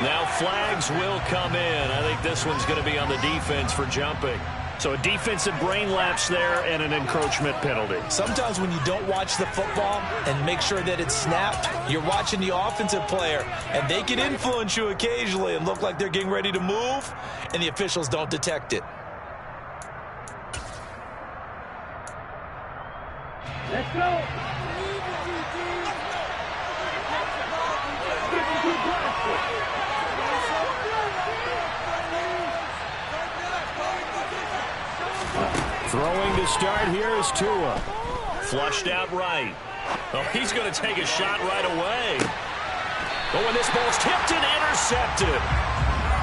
Now flags will come in. I think this one's going to be on the defense for jumping. So a defensive brain lapse there and an encroachment penalty. Sometimes when you don't watch the football and make sure that it's snapped, you're watching the offensive player, and they can influence you occasionally and look like they're getting ready to move, and the officials don't detect it. Let's go. Throwing to start here is Tua. Flushed out right. Oh, he's going to take a shot right away. Oh, and this ball's tipped and intercepted.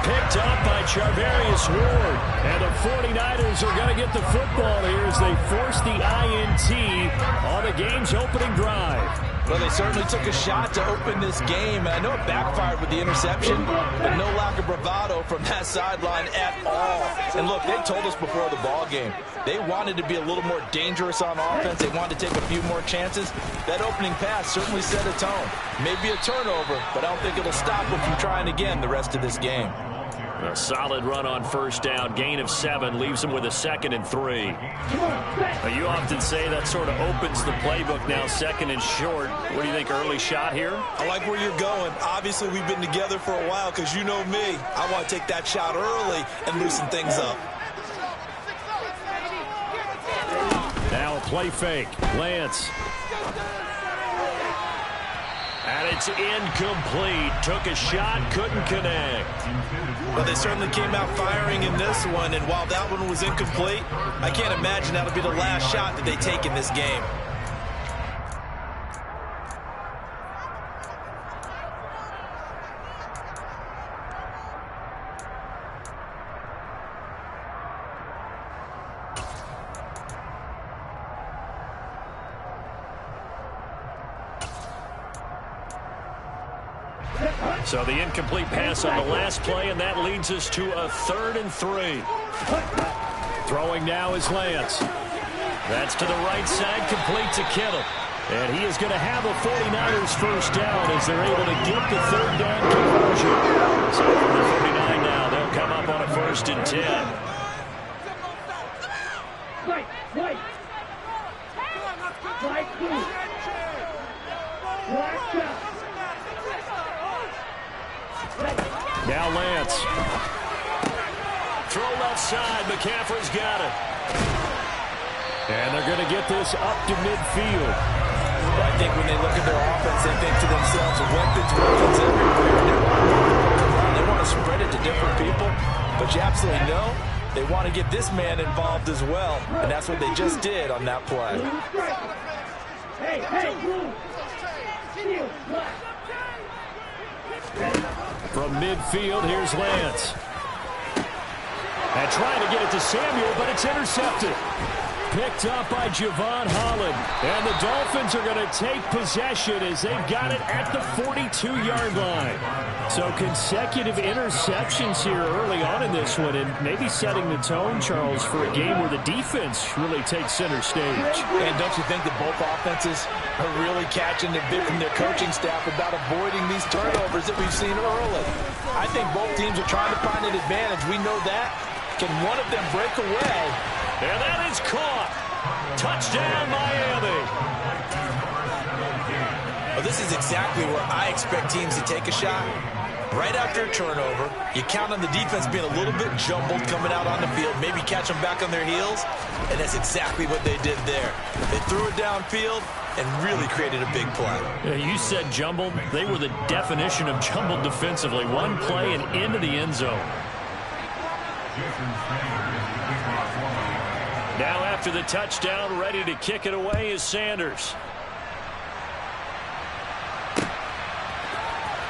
Picked up by Charvarius Ward. And the 49ers are going to get the football here as they force the INT on the game's opening drive. Well, they certainly took a shot to open this game, and I know it backfired with the interception, but no lack of bravado from that sideline at all. And look, they told us before the ball game, they wanted to be a little more dangerous on offense. They wanted to take a few more chances. That opening pass certainly set a tone. Maybe a turnover, but I don't think it'll stop them from trying again the rest of this game. A solid run on first down. Gain of 7 leaves them with a 2nd and 3. You often say that sort of opens the playbook now, 2nd and short. What do you think, early shot here? I like where you're going. Obviously, we've been together for a while because you know me. I want to take that shot early and loosen things up. Now a play fake. Lance. And it's incomplete. Took a shot, couldn't connect. Well, they certainly came out firing in this one, and while that one was incomplete, I can't imagine that'll be the last shot that they take in this game. So the incomplete pass on the last play, and that leads us to a 3rd and 3. Throwing now is Lance. That's to the right side, complete to Kittle. And he is going to have a 49ers first down as they're able to get the 3rd down conversion. So from the 49 now, they'll come up on a 1st and 10. Now Lance. Throw left side. McCaffrey's got it. And they're going to get this up to midfield. Well, I think when they look at their offense, they think to themselves, weapons everywhere. They want to spread it to different people. But you absolutely know they want to get this man involved as well. And that's what they just did on that play. From midfield, here's Lance. And trying to get it to Samuel, but it's intercepted. Picked up by Javon Holland. And the Dolphins are going to take possession as they've got it at the 42-yard line. So consecutive interceptions here early on in this one, and maybe setting the tone, Charles, for a game where the defense really takes center stage. And don't you think that both offenses are really catching the bit from their coaching staff about avoiding these turnovers that we've seen early? I think both teams are trying to find an advantage. We know that. Can one of them break away? And that is caught. Touchdown, Miami. Well, this is exactly where I expect teams to take a shot. Right after a turnover, you count on the defense being a little bit jumbled coming out on the field, maybe catch them back on their heels, and that's exactly what they did there. They threw it downfield and really created a big play. You said jumbled. They were the definition of jumbled defensively. One play and into the end zone. Now after the touchdown, ready to kick it away is Sanders.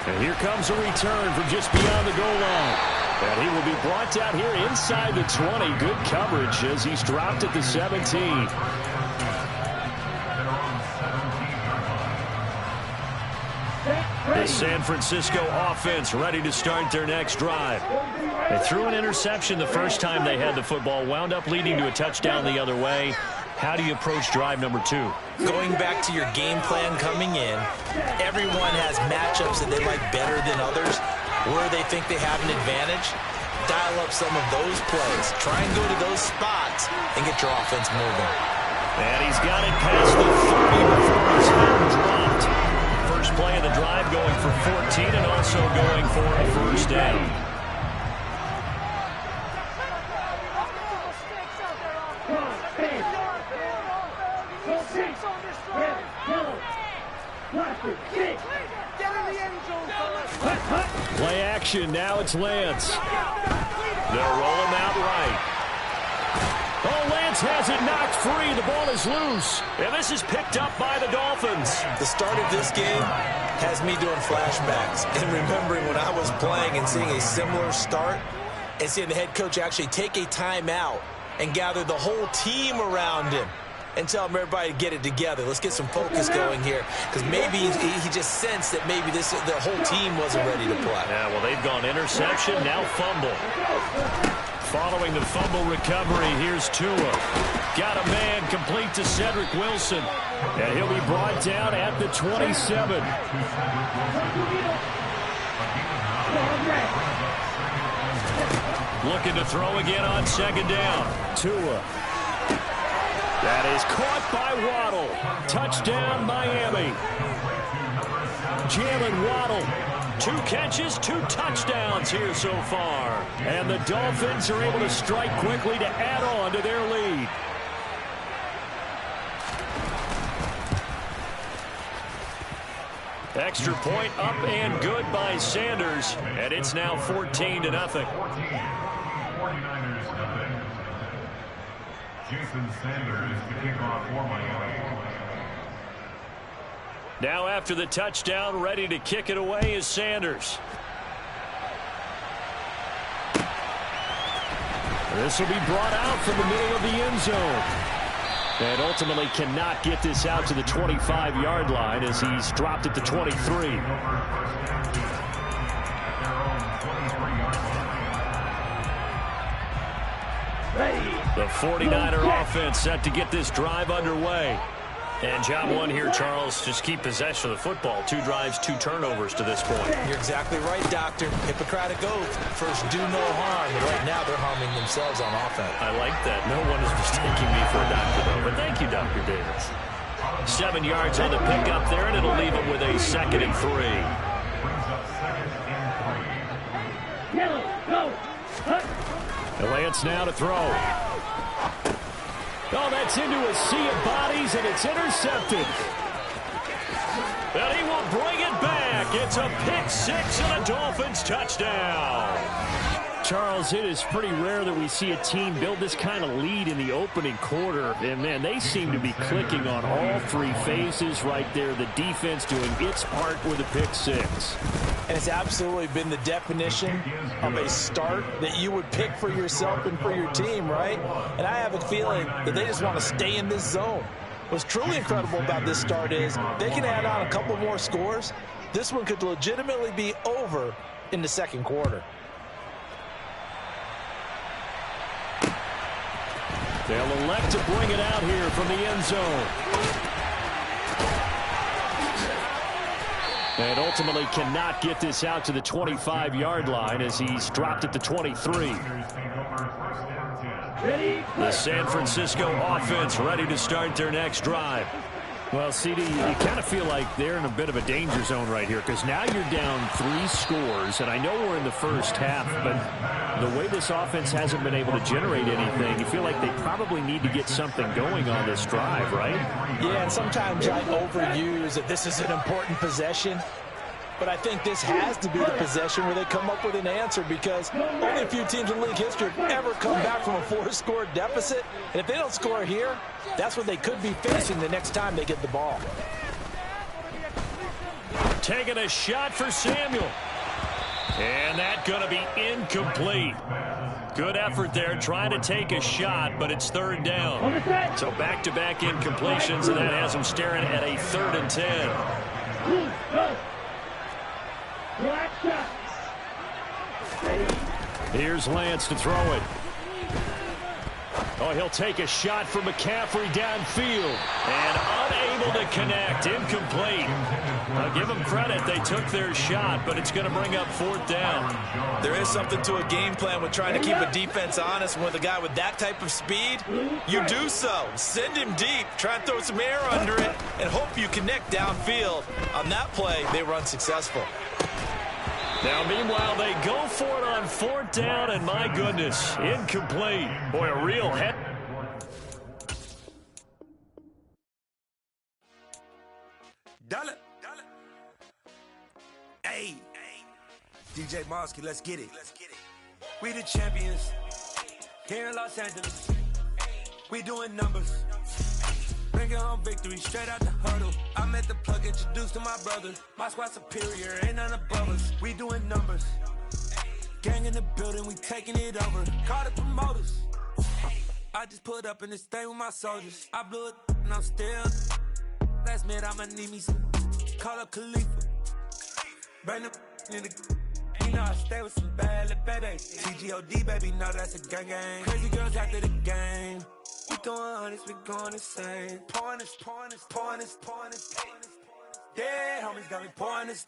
And here comes a return from just beyond the goal line. And he will be brought down here inside the 20. Good coverage as he's dropped at the 17. The San Francisco offense ready to start their next drive. They threw an interception the first time they had the football, wound up leading to a touchdown the other way. How do you approach drive number 2? Going back to your game plan coming in, everyone has matchups that they like better than others, where they think they have an advantage. Dial up some of those plays. Try and go to those spots and get your offense moving. And he's got it past the 30 before his hand dropped. First play of the drive going for 14 and also going for a first down. Play action, now it's Lance. They'll roll him out right. Oh, Lance has it knocked free. The ball is loose. And this is picked up by the Dolphins. The start of this game has me doing flashbacks and remembering when I was playing and seeing a similar start and seeing the head coach actually take a timeout and gather the whole team around him and tell everybody to get it together. Let's get some focus going here, because maybe he just sensed that maybe the whole team wasn't ready to play. Yeah, well, they've gone interception, now fumble. Following the fumble recovery, here's Tua. Got a man complete to Cedric Wilson, and he'll be brought down at the 27. Looking to throw again on second down. Tua. That is caught by Waddle. Touchdown, Miami. Jalen Waddle. 2 catches, 2 touchdowns here so far. And the Dolphins are able to strike quickly to add on to their lead. Extra point up and good by Sanders. And it's now 14-0. 49ers nothing. Jason Sanders to kick off for Miami. Now after the touchdown, ready to kick it away is Sanders. This will be brought out from the middle of the end zone. And ultimately cannot get this out to the 25-yard line as he's dropped at the 23. The 49er offense set to get this drive underway. And job one here, Charles, just keep possession of the football. 2 drives, 2 turnovers to this point. You're exactly right, Doctor. Hippocratic oath. First, do no harm. And right now, they're harming themselves on offense. I like that. No one is mistaking me for a doctor, though. But thank you, Dr. Davis. 7 yards on the pickup there, and it'll leave them with a 2nd and 3. Lance now to throw. Oh, that's into a sea of bodies, and it's intercepted. And he will bring it back. It's a pick 6 and a Dolphins touchdown. Charles, it is pretty rare that we see a team build this kind of lead in the opening quarter. And, man, they seem to be clicking on all 3 phases right there. The defense doing its part with a pick 6. And it's absolutely been the definition of a start that you would pick for yourself and for your team, right? And I have a feeling that they just want to stay in this zone. What's truly incredible about this start is they can add on a couple more scores. This one could legitimately be over in the second quarter. They'll elect to bring it out here from the end zone. And ultimately cannot get this out to the 25-yard line as he's dropped at the 23. The San Francisco offense ready to start their next drive. Well, CD, you kind of feel like they're in a bit of a danger zone right here because now you're down 3 scores, and I know we're in the first half, but the way this offense hasn't been able to generate anything, you feel like they probably need to get something going on this drive, right? Yeah, and sometimes I overuse that this is an important possession. But I think this has to be the possession where they come up with an answer because only a few teams in league history have ever come back from a 4-score deficit. And if they don't score here, that's what they could be facing the next time they get the ball. Taking a shot for Samuel. And that's going to be incomplete. Good effort there trying to take a shot, but it's 3rd down. So back-to-back incompletions, and that has them staring at a 3rd and 10. Here's Lance to throw it. Oh, he'll take a shot from McCaffrey downfield. And unable to connect. Incomplete. I'll give them credit. They took their shot, but it's going to bring up 4th down. There is something to a game plan with trying to keep a defense honest. And with a guy with that type of speed, you do so. Send him deep. Try and throw some air under it and hope you connect downfield. On that play, they were unsuccessful. Now, meanwhile, they go for it on 4th down, and my goodness, incomplete. Boy, a real head. Dollar. Hey. DJ Mosky, let's get it. We the champions here in Los Angeles. We doing numbers. Bringing home victory straight out the huddle. I'm at the plug, introduced to my brother. My squad superior, ain't none above us. We doing numbers. Gang in the building, we taking it over. Call the promoters. I just put up in this thing with my soldiers. I blew it and I'm still. Last minute I'ma need me some. Call up Khalifa. Bring them in the. You know I stay with some bad little babies. TGOD, baby, know that's a gang gang. Crazy girls after the game. We throwing hundreds, we going insane. Pouring this. Yeah, homies got me pouring this.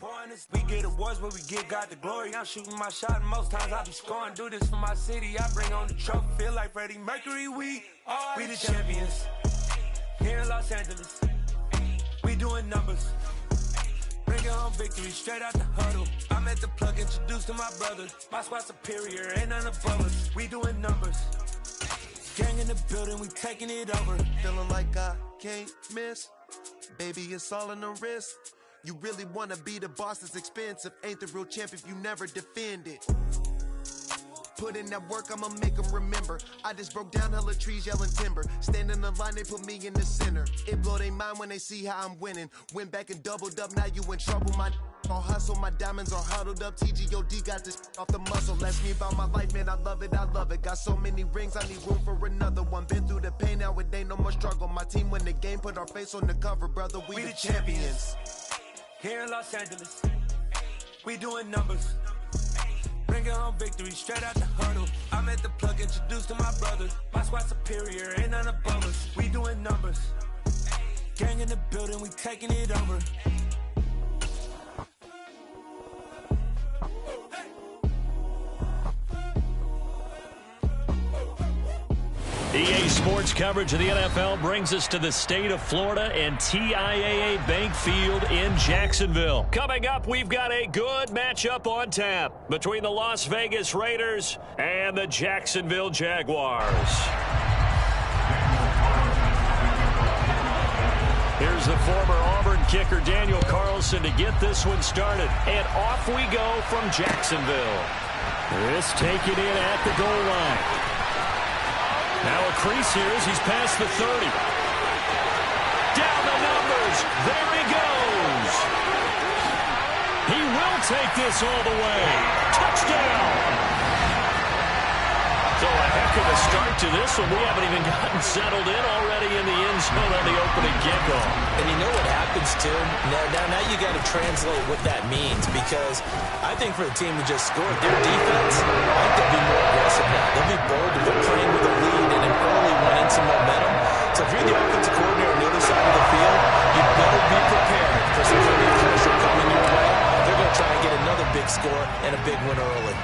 We get awards, but we give God the glory. I'm shooting my shot, and most times I be scoring. Do this for my city, I bring on the trophy. Feel like Freddie Mercury, we the champions. Here in Los Angeles, we doing numbers. Bringing home victory straight out the huddle. I'm at the plug, introduced to my brother. My squad superior, ain't none above us. We doing numbers. Gang in the building, we taking it over. Feeling like I can't miss. Baby, it's all in the wrist. You really wanna be the boss, it's expensive. Ain't the real champ if you never defend it. Put in that work, I'ma make them remember. I just broke down hella trees, yelling timber. Stand in the line, they put me in the center. It blow their mind when they see how I'm winning. Went back and doubled up, now you in trouble. My all hustle, my diamonds are huddled up. TGOD got this off the muscle. Ask me about my life, man, I love it. Got so many rings, I need room for another one. Been through the pain, now it ain't no more struggle. My team win the game, put our face on the cover, brother. We the champions. Here in Los Angeles, we doing numbers. Bringing home victory straight out the huddle. I'm at the plug, introduced to my brother. My squad superior, ain't none above us. We doing numbers. Gang in the building, we taking it over. EA Sports coverage of the NFL brings us to the state of Florida and TIAA Bank Field in Jacksonville. Coming up, we've got a good matchup on tap between the Las Vegas Raiders and the Jacksonville Jaguars. Here's the former Auburn kicker Daniel Carlson to get this one started. And off we go from Jacksonville. This taken in at the goal line. Now a crease here as he's past the 30. Down the numbers. There he goes. He will take this all the way. Touchdown. So a heck of a start to this one. We haven't even gotten settled in already in the end zone on the opening kickoff. And you know what happens, too? Now you got to translate what that means, because I think for the team to just score, their defense, I think they'll be more aggressive now. They'll be bold. They're playing with a lead and an early one and some momentum. So if you're the offensive coordinator on the other side of the field, you better be prepared for some plenty of pressure coming your way. They're going to try and get another big score and a big win early.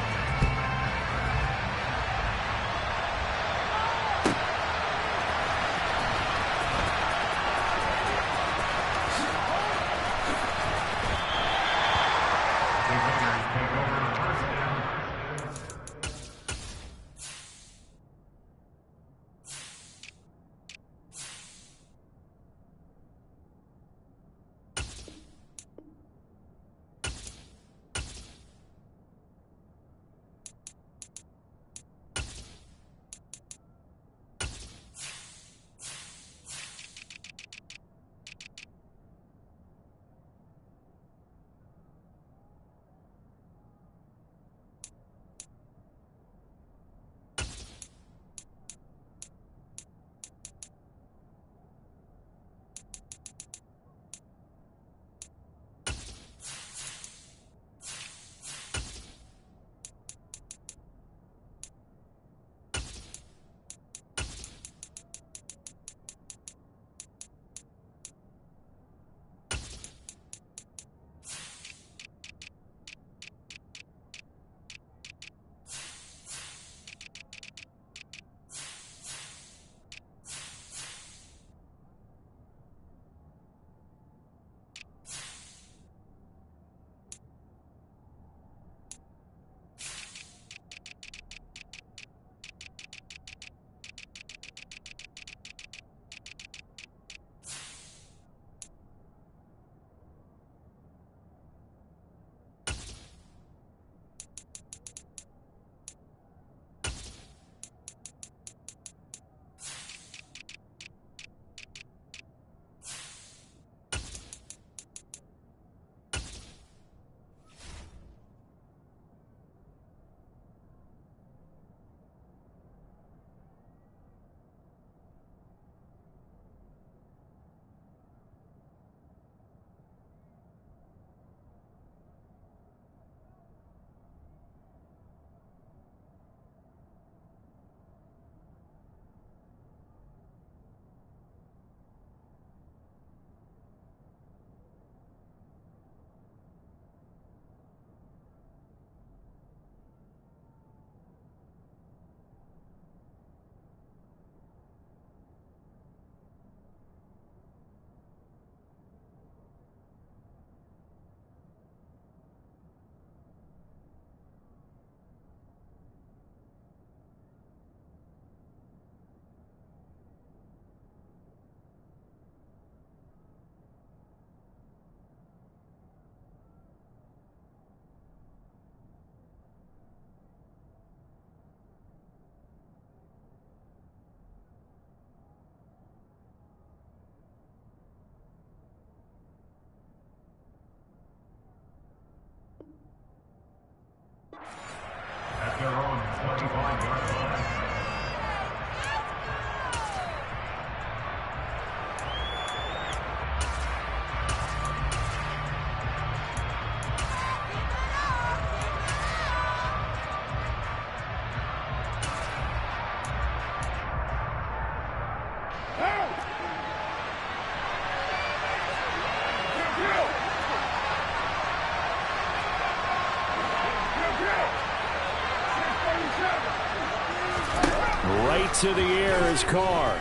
Right to the air is Carr.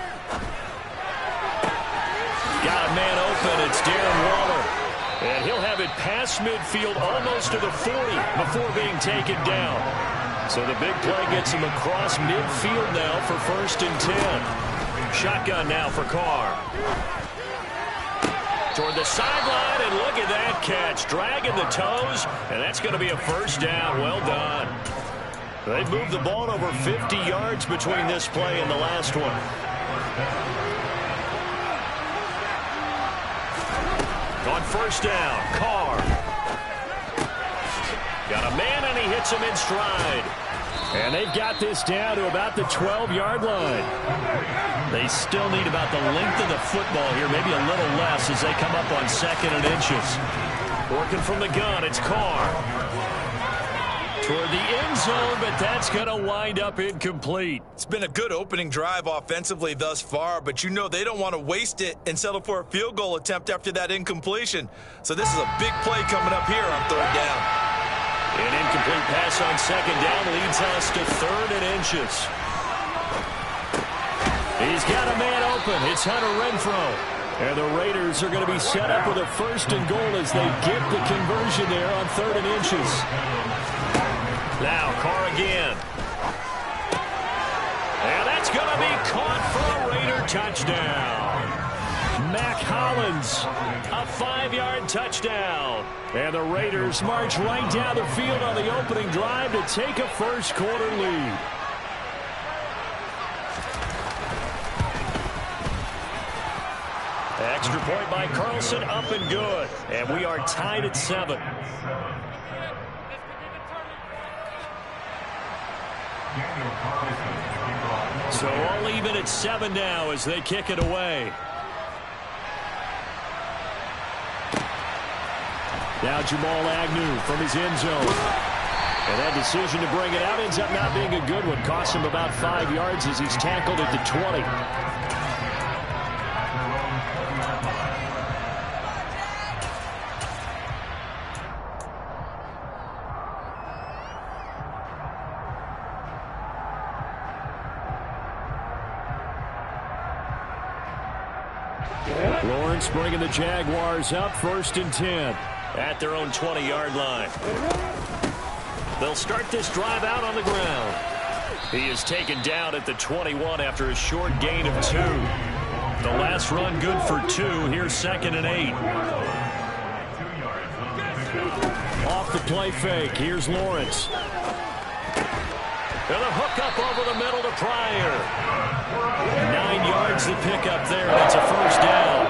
Got a man open. It's Darren Waller. And he'll have it past midfield almost to the 40 before being taken down. So the big play gets him across midfield now for 1st and 10. Shotgun now for Carr. Toward the sideline, and look at that catch. Dragging the toes, and that's going to be a 1st down. Well done. They've moved the ball over 50 yards between this play and the last one. On 1st down, Carr. Got a man, and he hits him in stride. And they've got this down to about the 12-yard line. They still need about the length of the football here, maybe a little less as they come up on 2nd and inches. Working from the gun, it's Carr. Toward the end zone, but that's going to wind up incomplete. It's been a good opening drive offensively thus far, but you know they don't want to waste it and settle for a field goal attempt after that incompletion. So this is a big play coming up here on 3rd down. An incomplete pass on 2nd down leads us to 3rd and inches. He's got a man open. It's Hunter Renfrow. And the Raiders are going to be set up with a 1st and goal as they get the conversion there on 3rd and inches. Now Carr again. And that's going to be caught for a Raider touchdown. Mac Hollins, a 5-yard touchdown. And the Raiders march right down the field on the opening drive to take a first-quarter lead. Extra point by Carlson, up and good. And we are tied at 7. So all even at 7 now as they kick it away. Now Jamal Agnew from his end zone. And that decision to bring it out ends up not being a good one. Costs him about 5 yards as he's tackled at the 20. Lawrence bringing the Jaguars up 1st and 10 at their own 20-yard line. They'll start this drive out on the ground. He is taken down at the 21 after a short gain of 2. The last run good for 2. Here's 2nd and 8. Off the play fake. Here's Lawrence. And a hook up over the middle to Pryor. 9 yards to pick up there, and it's a 1st down.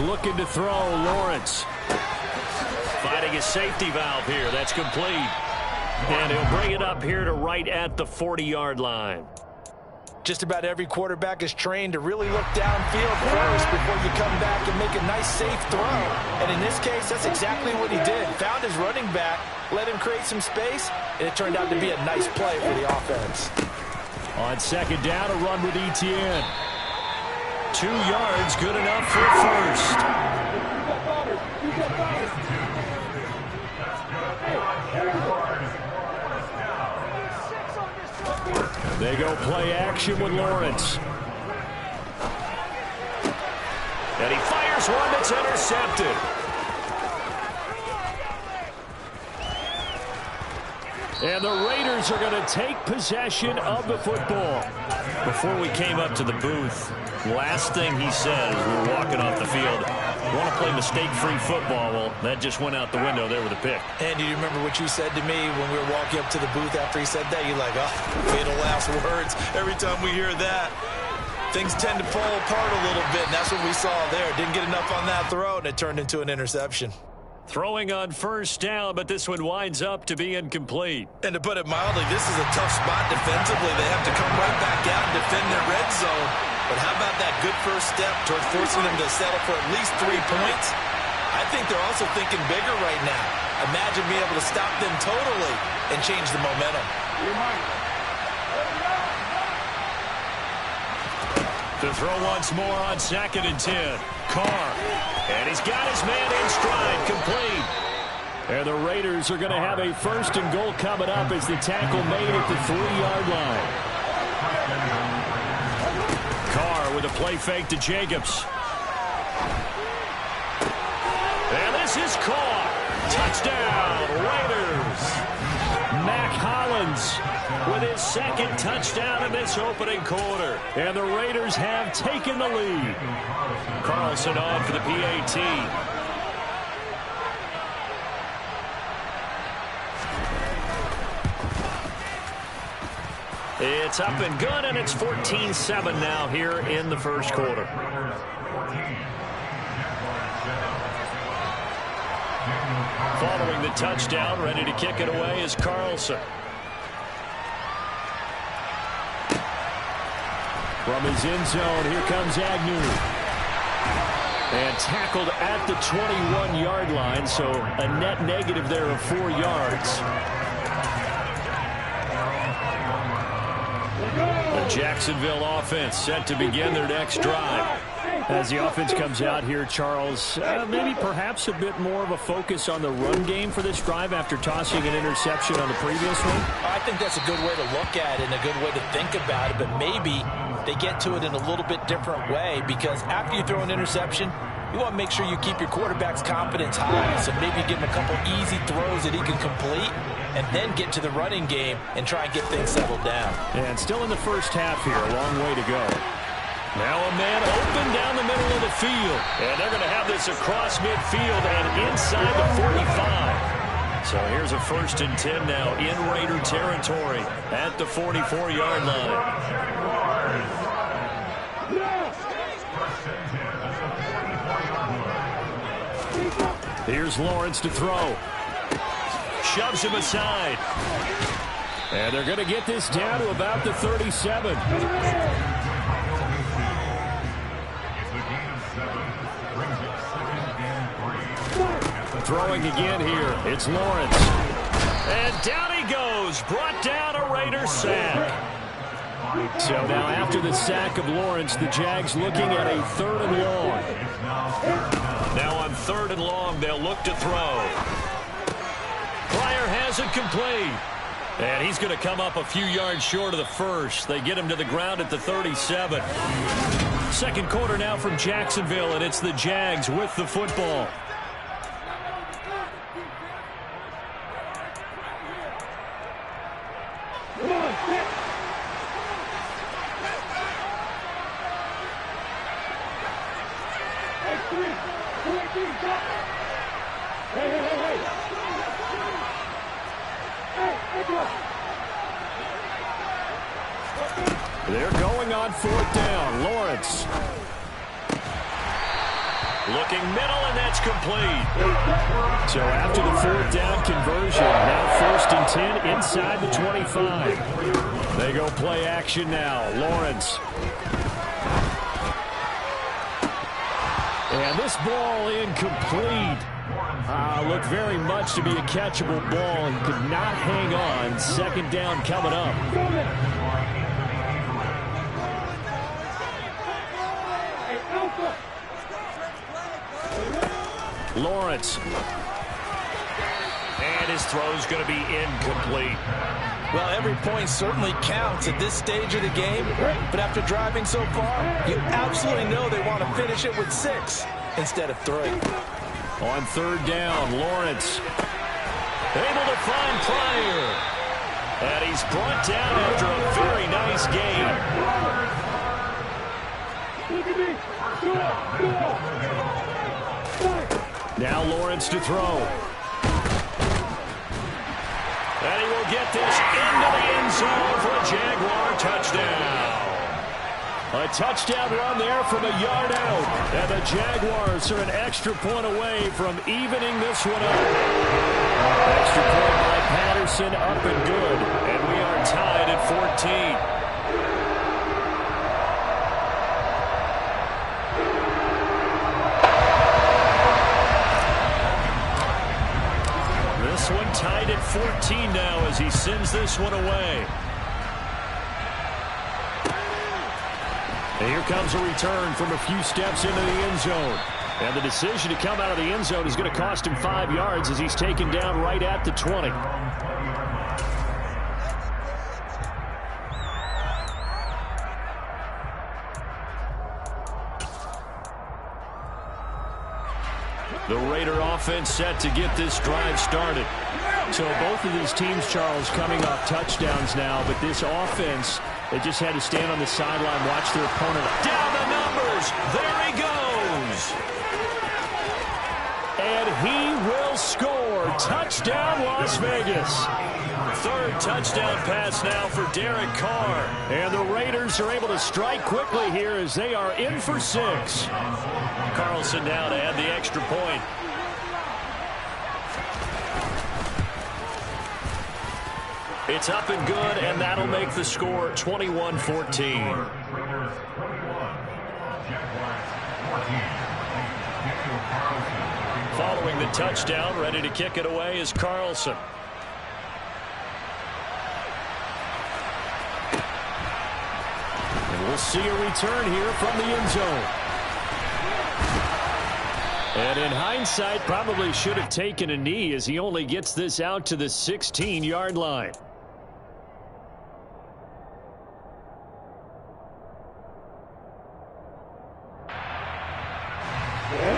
Looking to throw, Lawrence. Fighting a safety valve here. That's complete. And he'll bring it up here to right at the 40-yard line. Just about every quarterback is trained to really look downfield first before you come back and make a nice, safe throw. And in this case, that's exactly what he did. Found his running back, let him create some space, and it turned out to be a nice play for the offense. On 2nd down, a run with Etienne. 2 yards, good enough for 1st. They go play action with Lawrence. And he fires one that's intercepted. And the Raiders are going to take possession of the football. Before we came up to the booth, last thing he said as we were walking off the field, want to play mistake-free football. Well, that just went out the window there with a pick. And do you remember what you said to me when we were walking up to the booth after he said that? You're like, oh, fatal last words. Every time we hear that, things tend to fall apart a little bit, and that's what we saw there. Didn't get enough on that throw, and it turned into an interception. Throwing on 1st down, but this one winds up to be incomplete. And to put it mildly, this is a tough spot defensively. They have to come right back out and defend their red zone. But how about that good first step towards forcing them to settle for at least 3 points? I think they're also thinking bigger right now. Imagine being able to stop them totally and change the momentum. To throw once more on 2nd and 10. Carr. And he's got his man in stride, complete. And the Raiders are going to have a 1st and goal coming up as the tackle made at the 3-yard line. Carr with a play fake to Jacobs. And this is caught. Touchdown, Raiders. Mac Hollins with his 2nd touchdown in this opening quarter. And the Raiders have taken the lead. Carlson on for the PAT. It's up and good, and it's 14-7 now here in the first quarter. Following the touchdown, ready to kick it away is Carlson. From his end zone, here comes Agnew. And tackled at the 21-yard line, so a net negative there of 4 yards. The Jacksonville offense set to begin their next drive. As the offense comes out here, Charles, maybe perhaps a bit more of a focus on the run game for this drive after tossing an interception on the previous one? I think that's a good way to look at it and a good way to think about it, but maybe they get to it in a little bit different way, because after you throw an interception, you want to make sure you keep your quarterback's confidence high. So maybe give him a couple easy throws that he can complete and then get to the running game and try and get things settled down. And still in the first half here, a long way to go. Now a man open down the middle of the field. And they're going to have this across midfield and inside the 45. So here's a 1st and 10 now in Raider territory at the 44-yard line. Here's Lawrence to throw. Shoves him aside. And they're going to get this down to about the 37. Throwing again here. It's Lawrence. And down he goes. Brought down a Raider sack. So now after the sack of Lawrence, the Jags looking at a 3rd and long. Now on 3rd and long, they'll look to throw. Pryor has it complete. And he's going to come up a few yards short of the first. They get him to the ground at the 37. Second quarter now from Jacksonville, and it's the Jags with the football. They're going on 4th down. Lawrence. Looking middle, and that's complete. So after the 4th down conversion, now 1st and 10 inside the 25. They go play action now. Lawrence. And this ball incomplete. Looked very much to be a catchable ball. He could not hang on. 2nd down coming up. Lawrence. And his throw's going to be incomplete. Well, every point certainly counts at this stage of the game, but after driving so far, you absolutely know they want to finish it with 6 instead of 3. On 3rd down, Lawrence able to find Pryor. And he's brought down after a very nice gain. Now Lawrence to throw. And he will get this into the end zone for a Jaguar touchdown. A touchdown run there from a yard out. And the Jaguars are an extra point away from evening this one up. Extra point by Patterson, up and good. And we are tied at 14. This one tied at 14 now as he sends this one away. And here comes a return from a few steps into the end zone. And the decision to come out of the end zone is going to cost him 5 yards as he's taken down right at the 20. The Raider offense set to get this drive started. So both of these teams, Charles, coming off touchdowns now, but this offense, they just had to stand on the sideline, watch their opponent. Down the numbers. There he goes. And he will score. Touchdown, Las Vegas. Third touchdown pass now for Derek Carr. And the Raiders are able to strike quickly here as they are in for 6. Carlson now to add the extra point. It's up and good, and that'll make the score 21-14. Following the touchdown, ready to kick it away is Carlson. And we'll see a return here from the end zone. And in hindsight, probably should have taken a knee as he only gets this out to the 16-yard line.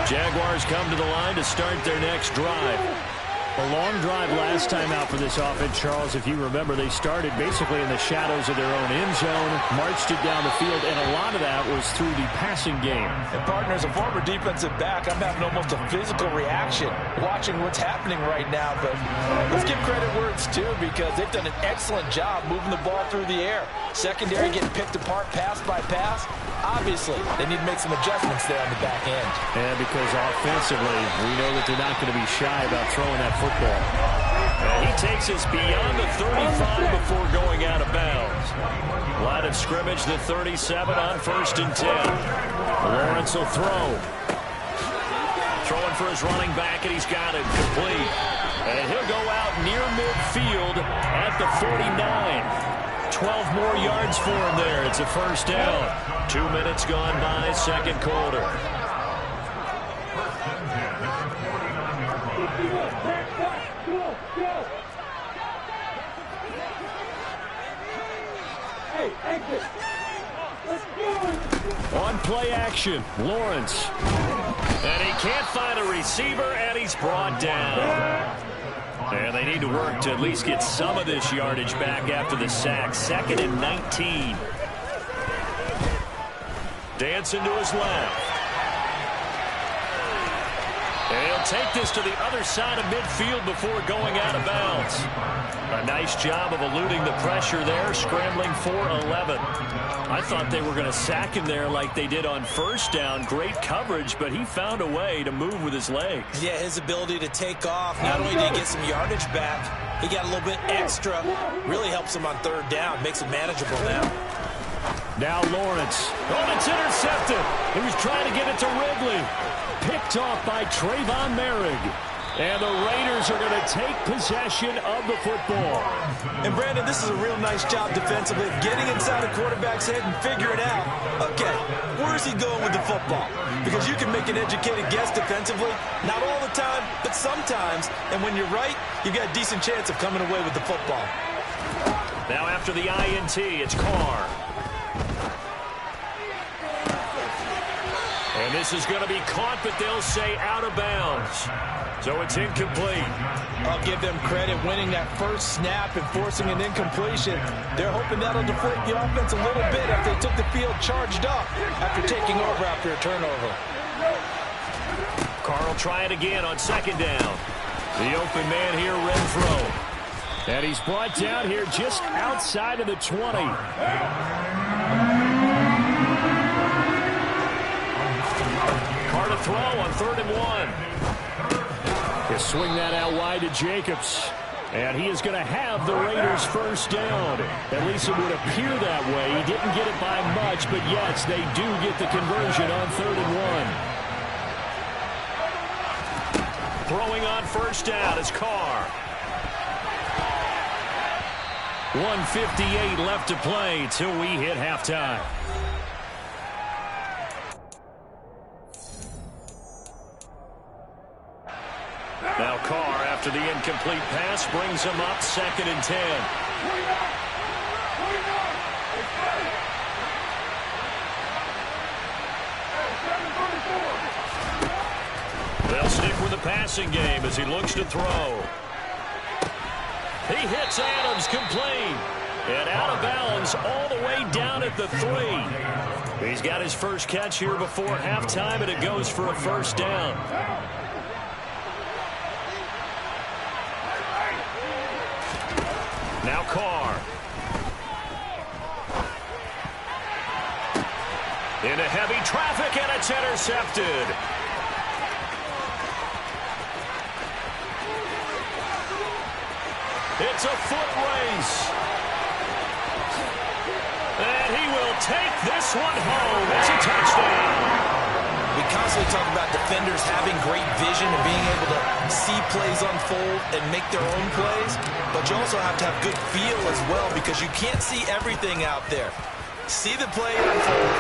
Jaguars come to the line to start their next drive. A long drive last time out for this offense, Charles. If you remember, they started basically in the shadows of their own end zone, marched it down the field, and a lot of that was through the passing game. And partner, as a former defensive back, I'm having almost a physical reaction watching what's happening right now. But let's give credit where it's due, because they've done an excellent job moving the ball through the air. Secondary getting picked apart pass by pass. Obviously, they need to make some adjustments there on the back end. And because offensively, we know that they're not going to be shy about throwing that football. And he takes us beyond the 35 before going out of bounds. Line of scrimmage, the 37 on 1st and 10. Lawrence will throw. Throwing for his running back, and he's got it complete. And he'll go out near midfield at the 49. 12 more yards for him there. It's a first down. 2 minutes gone by, second quarter. On play action, Lawrence. And he can't find a receiver, and he's brought down. And they need to work to at least get some of this yardage back after the sack. 2nd and 19. Dancing to his left. And he'll take this to the other side of midfield before going out of bounds. A nice job of eluding the pressure there, scrambling for 11. I thought they were going to sack him there like they did on first down. Great coverage, but he found a way to move with his legs. Yeah, his ability to take off. Not only did he get some yardage back, he got a little bit extra. Really helps him on 3rd down. Makes it manageable now. Now Lawrence. Oh, it's intercepted. He was trying to get it to Ridley. Picked off by Trayvon Merrick. And the Raiders are going to take possession of the football. And, Brandon, this is a real nice job defensively, getting inside the quarterback's head and figuring out, okay, where's he going with the football? Because you can make an educated guess defensively, not all the time, but sometimes. And when you're right, you've got a decent chance of coming away with the football. Now after the INT, it's Carr. And this is going to be caught, but they'll say out of bounds. So it's incomplete. I'll give them credit winning that first snap and forcing an incompletion. They're hoping that'll deflate the offense a little bit after they took the field charged up after taking over after a turnover. Carr will try it again on 2nd down. The open man here, Renfro. And he's brought down here just outside of the 20. Carr to throw on 3rd and 1. He'll swing that out wide to Jacobs. And he is going to have the Raiders first down. At least it would appear that way. He didn't get it by much, but yes, they do get the conversion on 3rd and 1. Throwing on first down is Carr. 1:58 left to play till we hit halftime. after the incomplete pass brings him up 2nd and 10. They'll stick with the passing game as he looks to throw. He hits Adams complete. And out of bounds all the way down at the 3. He's got his first catch here before halftime, and it goes for a first down. Now Carr. Into heavy traffic, and it's intercepted. It's a foot race. And he will take this one home. It's a touchdown. We constantly talk about defenders having great vision and being able to see plays unfold and make their own plays. But you also have to have good feel as well, because you can't see everything out there. See the play unfold,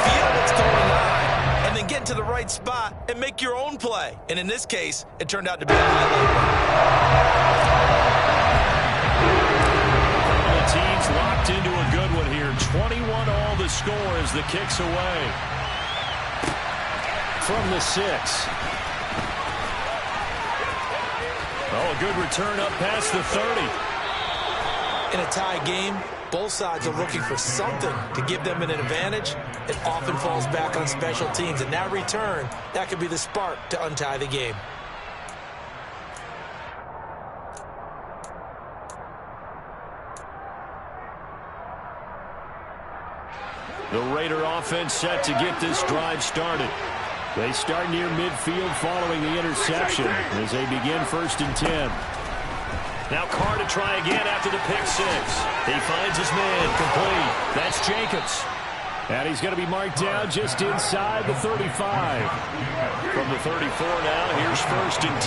feel what's going on, and then get into the right spot and make your own play. And in this case, it turned out to be a highlight. The team's locked into a good one here. 21 all the score as the kick's away. From the 6. Oh, a good return up past the 30. In a tie game, both sides are looking for something to give them an advantage. It often falls back on special teams, and that return, that could be the spark to untie the game. The Raider offense set to get this drive started. They start near midfield following the interception as they begin 1st and 10. Now Carr to try again after the pick 6. He finds his man complete. That's Jacobs. And he's going to be marked down just inside the 35. From the 34 now, here's 1st and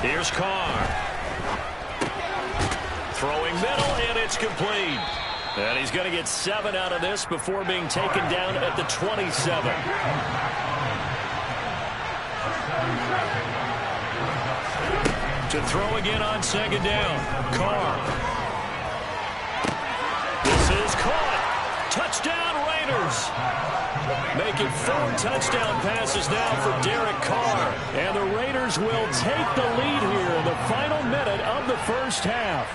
10. Here's Carr. Throwing middle, and it's complete. And he's going to get 7 out of this before being taken down at the 27. To throw again on 2nd down. Carr. This is caught. Touchdown, Raiders. Making 4 touchdown passes now for Derek Carr. And the Raiders will take the lead here in the final minute of the first half.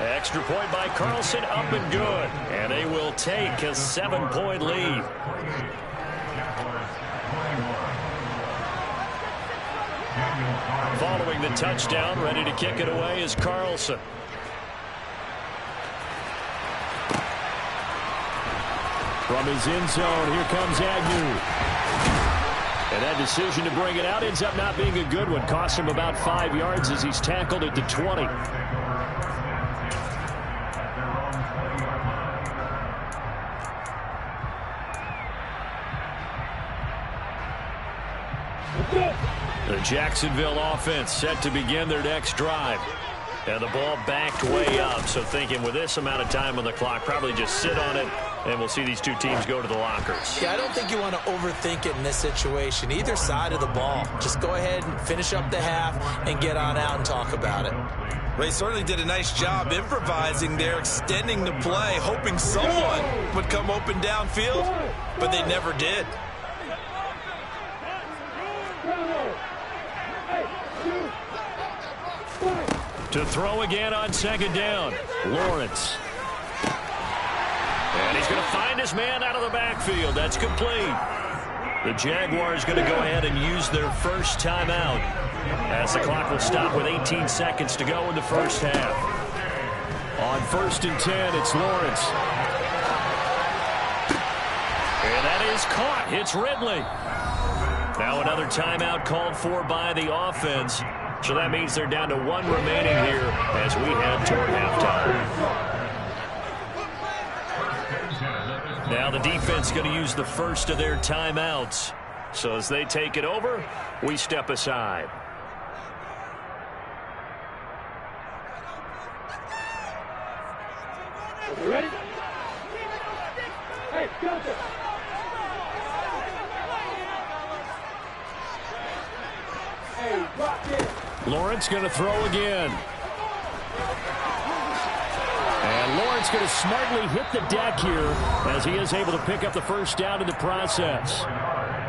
Extra point by Carlson, up and good. And they will take a 7-point lead. Following the touchdown, ready to kick it away is Carlson. From his end zone, here comes Agnew. And that decision to bring it out ends up not being a good one. Cost him about 5 yards as he's tackled at the 20. The Jacksonville offense set to begin their next drive. And the ball backed way up. So thinking with this amount of time on the clock, probably just sit on it, and we'll see these two teams go to the lockers. Yeah, I don't think you want to overthink it in this situation. Either side of the ball. Just go ahead and finish up the half and get on out and talk about it. Well, he certainly did a nice job improvising there, extending the play, hoping someone would come open downfield, but they never did. To throw again on 2nd down, Lawrence. And he's going to find his man out of the backfield. That's complete. The Jaguars going to go ahead and use their first timeout as the clock will stop with 18 seconds to go in the first half. On 1st and 10, it's Lawrence. And that is caught. It's Ridley. Now another timeout called for by the offense. So that means they're down to 1 remaining here as we head toward halftime. Now the defense going to use the first of their timeouts. So as they take it over, we step aside. You ready? Hey, go. Hey, drop it. Lawrence going to throw again. And Lawrence going to smartly hit the deck here as he is able to pick up the first down in the process.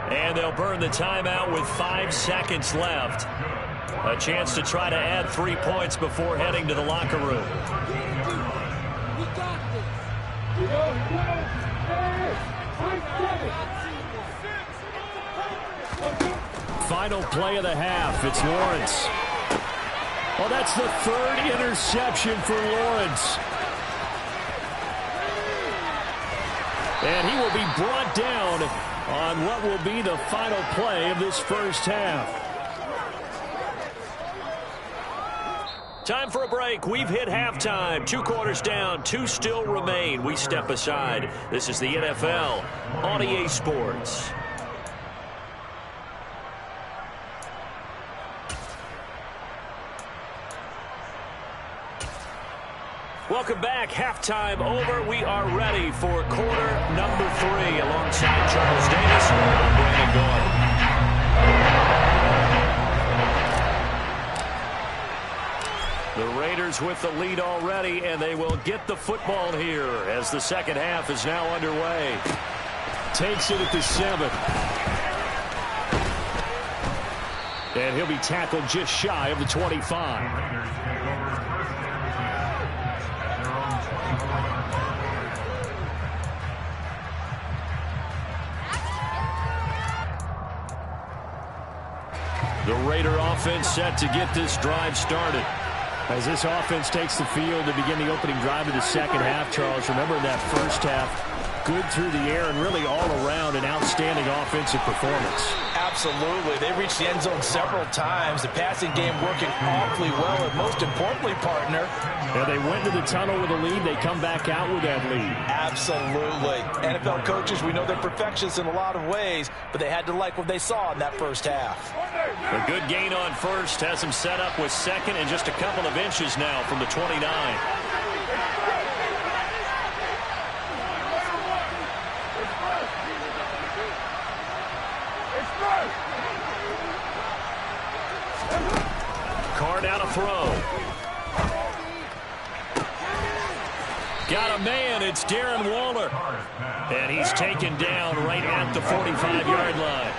And they'll burn the timeout with 5 seconds left. A chance to try to add 3 points before heading to the locker room. Final play of the half. It's Lawrence. Well, that's the 3rd interception for Lawrence. And he will be brought down on what will be the final play of this first half. Time for a break. We've hit halftime. 2 quarters down. 2 still remain. We step aside. This is the NFL on EA Sports. Welcome back. Halftime over. We are ready for quarter number 3 alongside Charles Davis. I'm Brandon Gordon. The Raiders with the lead already, and they will get the football here as the second half is now underway. Takes it at the 7. And he'll be tackled just shy of the 25. The Raider offense set to get this drive started. As this offense takes the field to begin the opening drive of the second half, Charles, remember in that first half, good through the air and really all around an outstanding offensive performance. Absolutely. They reached the end zone several times. The passing game working awfully well, and most importantly, partner. And they went to the tunnel with a lead. They come back out with that lead. Absolutely. NFL coaches, we know they're perfectionists in a lot of ways, but they had to like what they saw in that first half. A good gain on first has them set up with second and just a couple of inches now from the 29. Carr down to throw. Got a man. It's Darren Waller. And he's taken down right at the 45-yard line.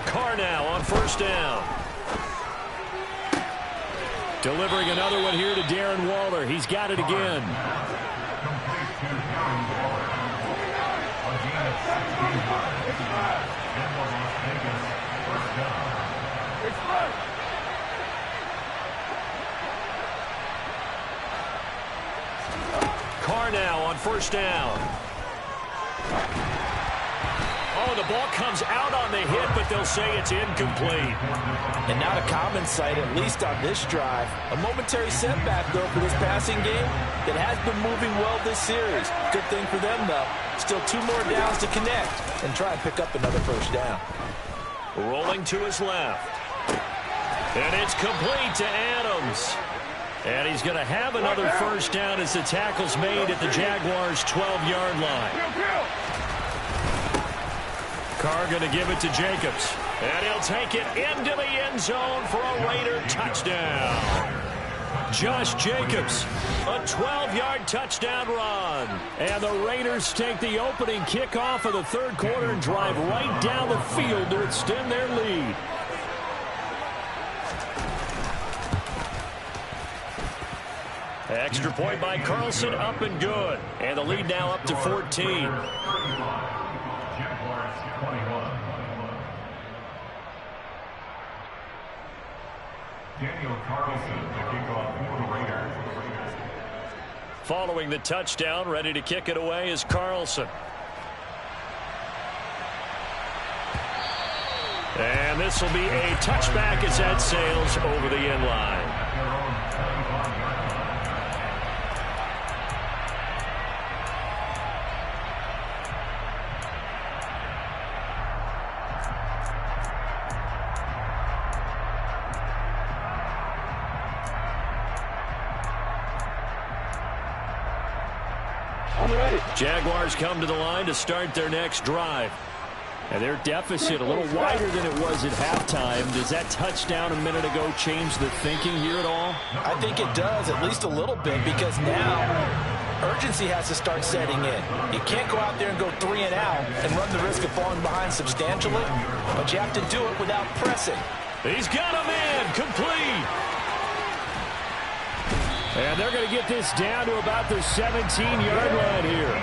Carr now on first down. Delivering another one here to Darren Waller. He's got it again. Carr now on first down. Oh, the ball comes out on the hit, but they'll say it's incomplete. And not a common sight, at least on this drive. A momentary setback, though, for this passing game that has been moving well this series. Good thing for them, though. Still 2 more downs to connect and try and pick up another first down. Rolling to his left. And it's complete to Adams. And he's going to have another first down as the tackle's made at the Jaguars' 12-yard line. Carr going to give it to Jacobs. And he'll take it into the end zone for a Raider touchdown. Josh Jacobs, a 12-yard touchdown run. And the Raiders take the opening kickoff of the third quarter and drive right down the field to extend their lead. Extra point by Carlson, up and good. And the lead now up to 14. Daniel Carlson to kick off for the Raiders. Following the touchdown, ready to kick it away is Carlson. And this will be a touchback as that sails over the end line. Jaguars come to the line to start their next drive. And their deficit a little wider than it was at halftime. Does that touchdown a minute ago change the thinking here at all? I think it does, at least a little bit, because now urgency has to start setting in. You can't go out there and go 3 and out and run the risk of falling behind substantially, but you have to do it without pressing. He's got a man complete. And they're going to get this down to about the 17-yard line here.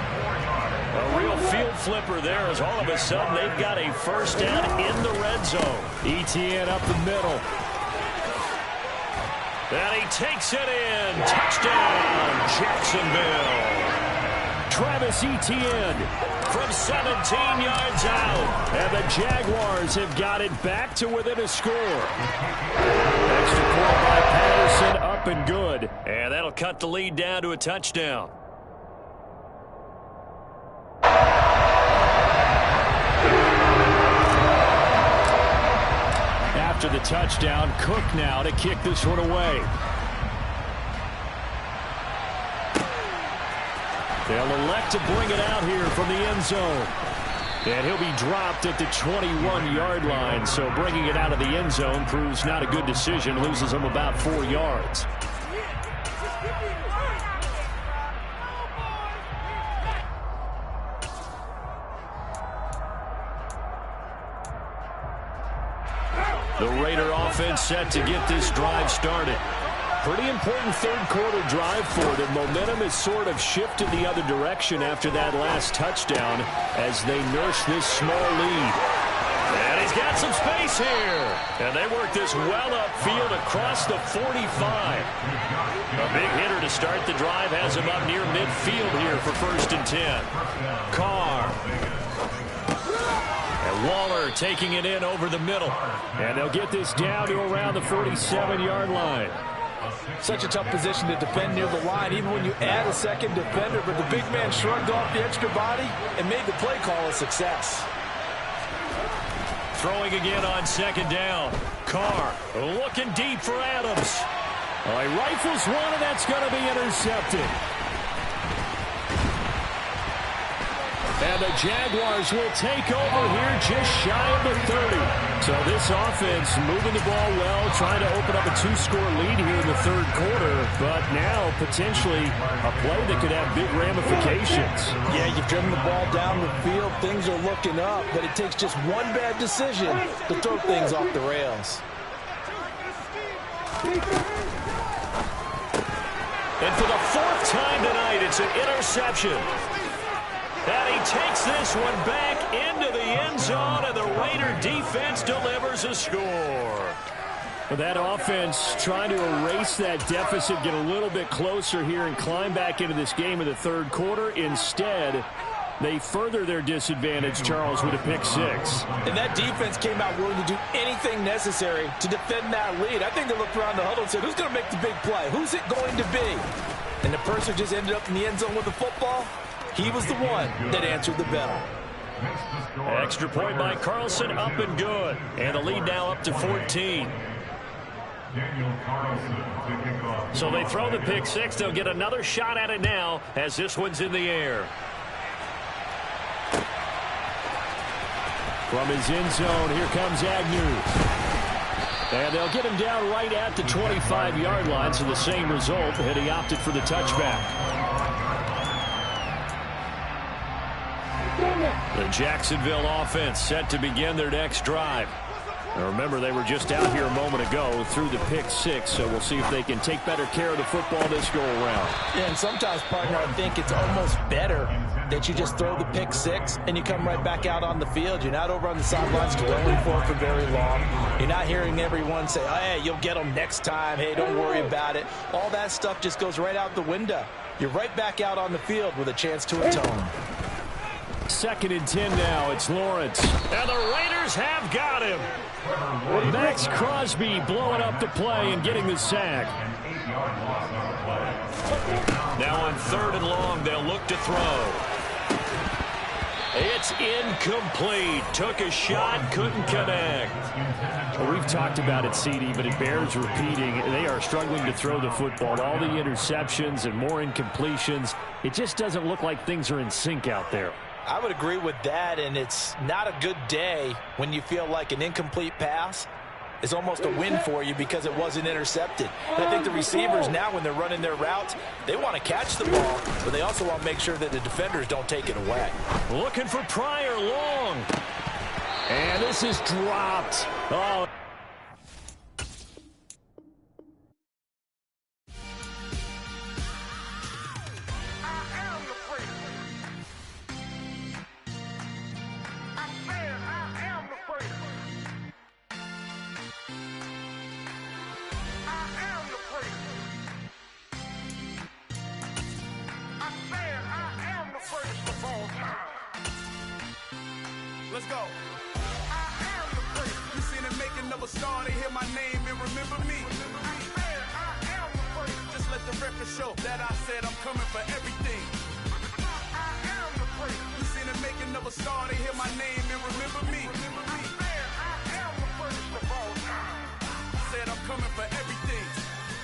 A real field flipper there as all of a sudden they've got a first down in the red zone. Etienne up the middle. And he takes it in. Touchdown, Jacksonville. Travis Etienne from 17 yards out. And the Jaguars have got it back to within a score. Extra point by Patterson, up and good. And that'll cut the lead down to a touchdown. After the touchdown, Cook now to kick this one away. They'll elect to bring it out here from the end zone. And he'll be dropped at the 21-yard line, so bringing it out of the end zone proves not a good decision, loses him about 4 yards. The Raider offense set to get this drive started. Pretty important third-quarter drive for them. Momentum has sort of shifted the other direction after that last touchdown as they nurse this small lead. And he's got some space here. And they work this well upfield across the 45. A big hitter to start the drive has him up near midfield here for 1st and 10. Carr. And Waller taking it in over the middle. And they'll get this down to around the 47-yard line. Such a tough position to defend near the line, even when you add a second defender. But the big man shrugged off the extra body and made the play call a success. Throwing again on 2nd down. Carr looking deep for Adams. Well, he rifles one, and that's going to be intercepted. And the Jaguars will take over here just shy of the 30. So this offense moving the ball well, trying to open up a 2-score lead here in the third quarter. But now potentially a play that could have big ramifications. Yeah, you've driven the ball down the field. Things are looking up, but it takes just one bad decision to throw things off the rails. And for the 4th time tonight, it's an interception. And he takes this one back into the end zone, and the Raider defense delivers a score. That offense trying to erase that deficit, get a little bit closer here, and climb back into this game in the third quarter. Instead, they further their disadvantage, Charles, with a pick 6. And that defense came out willing to do anything necessary to defend that lead. I think they looked around the huddle and said, who's going to make the big play? Who's it going to be? And the person just ended up in the end zone with the football. He was the one that answered the bell. Extra point by Carlson, up and good. And the lead now up to 14. So they throw the pick 6. They'll get another shot at it now as this one's in the air. From his end zone, here comes Agnew. And they'll get him down right at the 25-yard line, so the same result, and he opted for the touchback. The Jacksonville offense set to begin their next drive. Now remember, they were just out here a moment ago through the pick 6, so we'll see if they can take better care of the football this go-around. Yeah, and sometimes, partner, I think it's almost better that you just throw the pick 6 and you come right back out on the field. You're not over on the sidelines dwelling for it for very long. You're not hearing everyone say, oh, hey, you'll get them next time. Hey, don't worry about it. All that stuff just goes right out the window. You're right back out on the field with a chance to atone. 2nd and 10 now. It's Lawrence. And the Raiders have got him. Max Crosby blowing up the play and getting the sack. Now on 3rd and long, they'll look to throw. It's incomplete. Took a shot, couldn't connect. Well, we've talked about it, CD, but it bears repeating. They are struggling to throw the football. All the interceptions and more incompletions. It just doesn't look like things are in sync out there. I would agree with that, and it's not a good day when you feel like an incomplete pass is almost a win for you because it wasn't intercepted. And I think the receivers now, when they're running their routes, they want to catch the ball, but they also want to make sure that the defenders don't take it away. Looking for Pryor long. And this is dropped. Oh. Let's go. You seen the making of a star, they hear my name and remember me. Just let the record show that I said I'm coming for everything. You seen the making of a star, they hear my name and remember me. Said I'm coming for everything.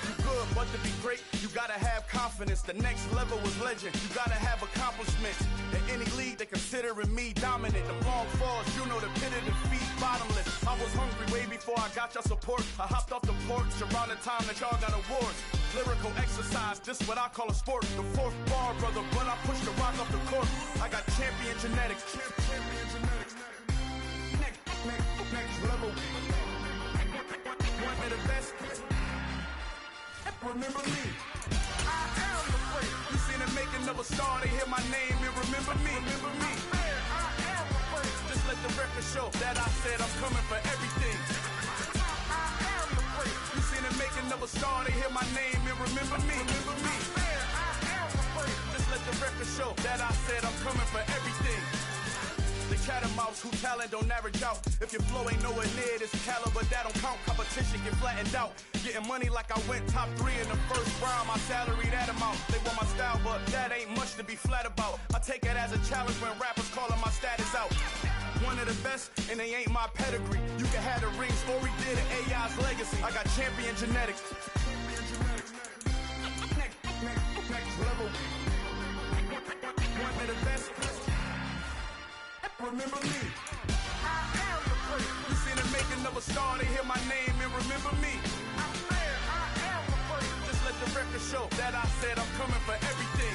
You good, but to be great, you gotta have confidence. The next level was legend. You gotta have accomplishments. In any league, they considering me dominant. The long falls, you know the pit of defeat, bottomless. I was hungry way before I got your support. I hopped off the porch around the time that y'all got awards. Lyrical exercise, this what I call a sport. The fourth bar, brother, when I push the rock off the court. I got champion genetics. Next level. One of the best. Remember me. I am the great. You seen the making of a star, they hear my name and remember me. Remember me. I am the great. Just let the record show that I said I'm coming for everything. I am the great. You seen the making of a star, they hear my name and remember me. Remember me. I am the great. Just let the record show that I said I'm coming for everything. The catamounts who talent don't average out. If your flow ain't nowhere near this caliber, that don't count. Competition get flattened out. Getting money like I went top 3 in the first round. My salary that amount. They want my style, but that ain't much to be flat about. I take it as a challenge when rappers calling my status out. One of the best, and they ain't my pedigree. You can have the rings, or we did it, AI's legacy. I got champion genetics. Next level. One of the best. Remember me. I am the great. You seen the making of a star, they hear my name and remember me. I am the great. Just let the record show that I said I'm coming for everything.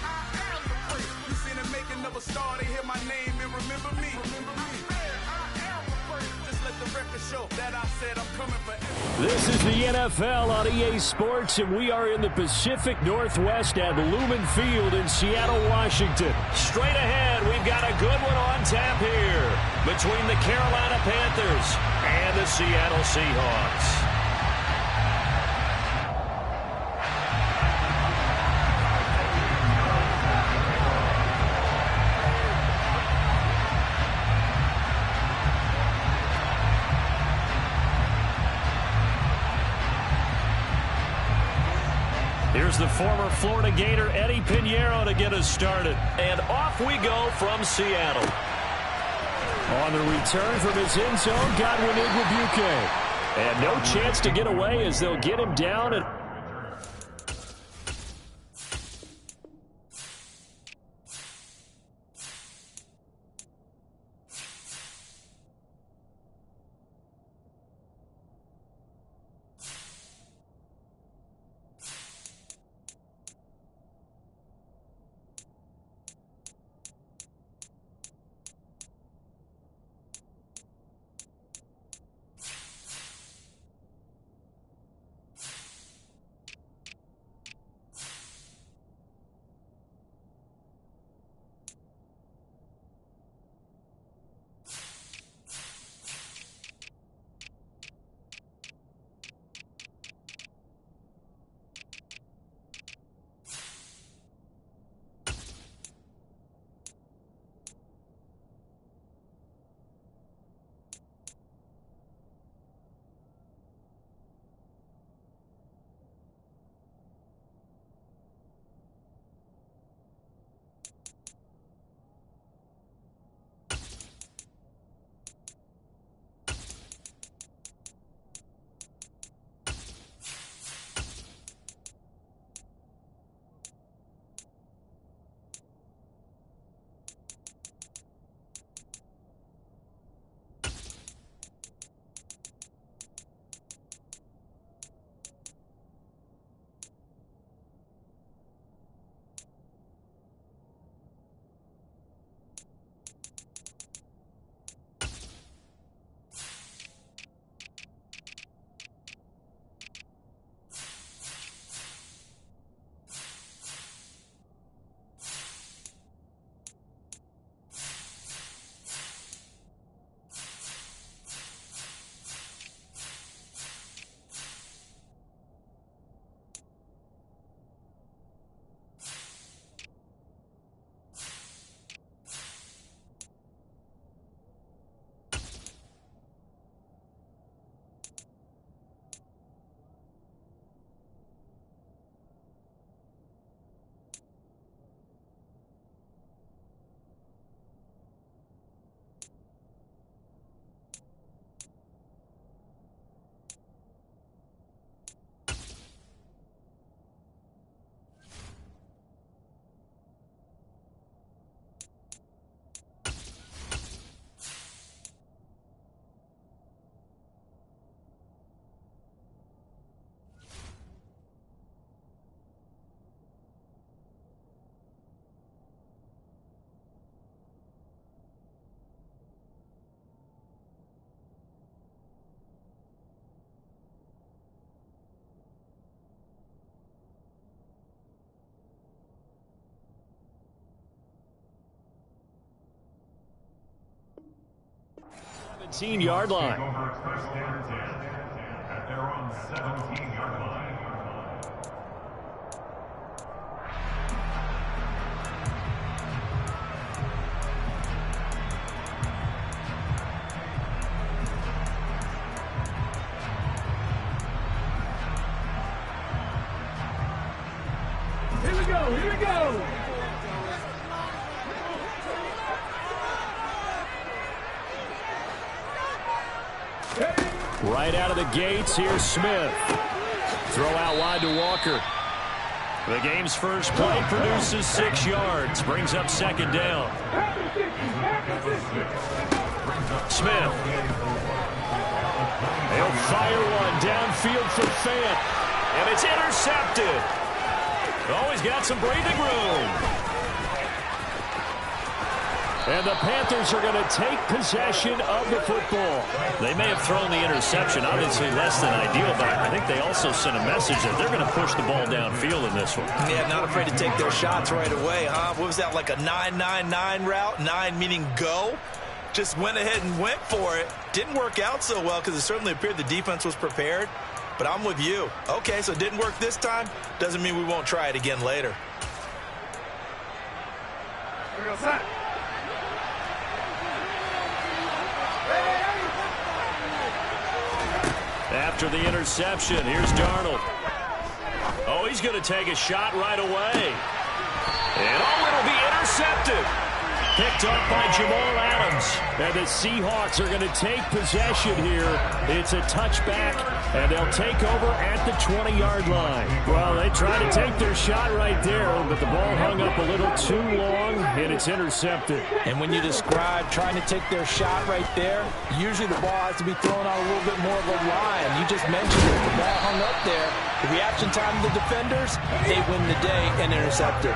I am the great. You seen the making of a star, they hear my name and remember me. Remember me. I am the great. Just let the record show that I said I'm coming for everything. This is the NFL on EA Sports, and we are in the Pacific Northwest at Lumen Field in Seattle, Washington. Straight ahead, we've got a good one on tap here between the Carolina Panthers and the Seattle Seahawks. Here's the former Florida Gator Eddie Pinheiro to get us started. And off we go from Seattle. On the return from his end zone, Godwin Igwebuike. And no chance to get away as they'll get him down. And 17-yard line. Over first down 10 at their own 17-yard line. Here we go, here we go. Right out of the gates, here's Smith. Throw out wide to Walker. The game's first play produces 6 yards. Brings up second down. Smith. He'll fire one downfield for Fant. And it's intercepted. Oh, he's got some breathing room. And the Panthers are going to take possession of the football. They may have thrown the interception, obviously less than ideal, but I think they also sent a message that they're going to push the ball downfield in this one. Yeah, not afraid to take their shots right away, huh? What was that, like a 9-9-9 route? 9 meaning go? Just went ahead and went for it. Didn't work out so well because it certainly appeared the defense was prepared. But I'm with you. Okay, so it didn't work this time. Doesn't mean we won't try it again later. Here we go, son. After the interception, here's Darnold. Oh, he's going to take a shot right away. And oh, it'll be intercepted. Picked up by Jamal Adams. And the Seahawks are going to take possession here. It's a touchback, and they'll take over at the 20-yard line. Well, they tried to take their shot right there, but the ball hung up a little too long, and it's intercepted. And when you describe trying to take their shot right there, usually the ball has to be thrown out a little bit more of a line. You just mentioned it. The ball hung up there. The reaction time of the defenders, they win the day and intercept it.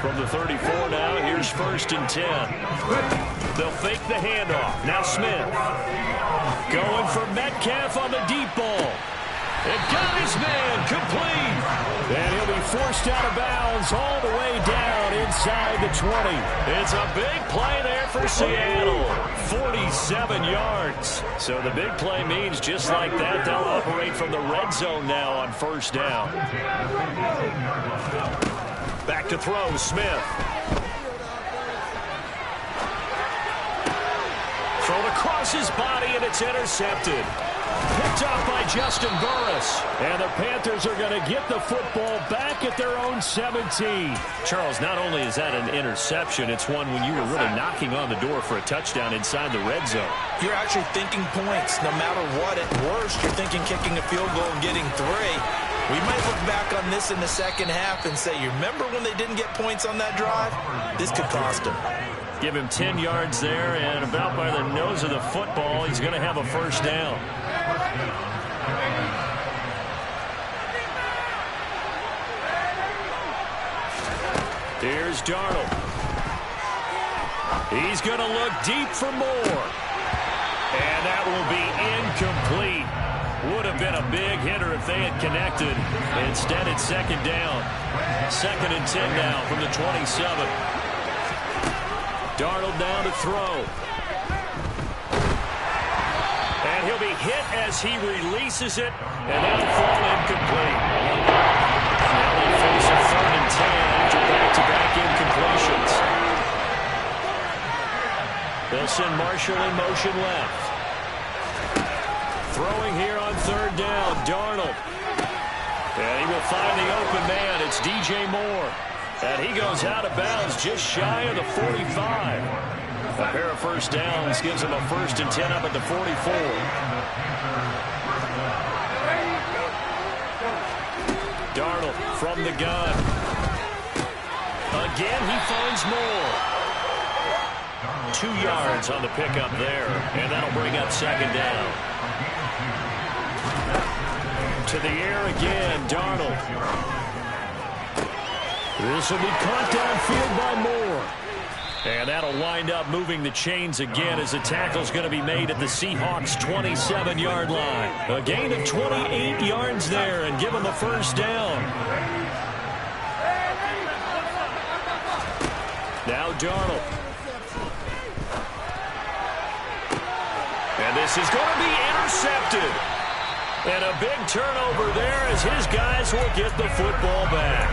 From the 34 now, here's 1st and 10. They'll fake the handoff. Now Smith. Going for Metcalf on the deep ball. And got his man complete. And he'll be forced out of bounds all the way down inside the 20. It's a big play there for Seattle. 47 yards. So the big play means just like that, they'll operate from the red zone now on 1st down. Back to throw, Smith. Thrown across his body, and it's intercepted. Picked off by Justin Burris. And the Panthers are going to get the football back at their own 17. Charles, not only is that an interception, it's one when you were really knocking on the door for a touchdown inside the red zone. You're actually thinking points. No matter what, at worst, you're thinking kicking a field goal and getting 3. We might look back on this in the second half and say, you remember when they didn't get points on that drive? This could cost them. Give him 10 yards there, and about by the nose of the football, he's going to have a 1st down. Here's Darnold. He's going to look deep for more. And that will be incomplete. Would have been a big hitter if they had connected. Instead, it's 2nd down. 2nd and 10 now from the 27. Darnold down to throw. And he'll be hit as he releases it, and that'll fall incomplete. Now they face a 3rd and 10 after back-to-back incompletions. They'll send Marshall in motion left. Throwing here on 3rd down, Darnold. And he will find the open man. It's DJ Moore. And he goes out of bounds just shy of the 45. A pair of 1st downs gives him a 1st and 10 up at the 44. Darnold from the gun. Again, he finds Moore. 2 yards on the pickup there, and that'll bring up 2nd down. To the air again, Darnold. This will be caught downfield by Moore. And that'll wind up moving the chains again as the tackle's going to be made at the Seahawks' 27-yard line. A gain of 28 yards there and give them a 1st down. Now Darnold. And this is going to be intercepted. And a big turnover there as his guys will get the football back.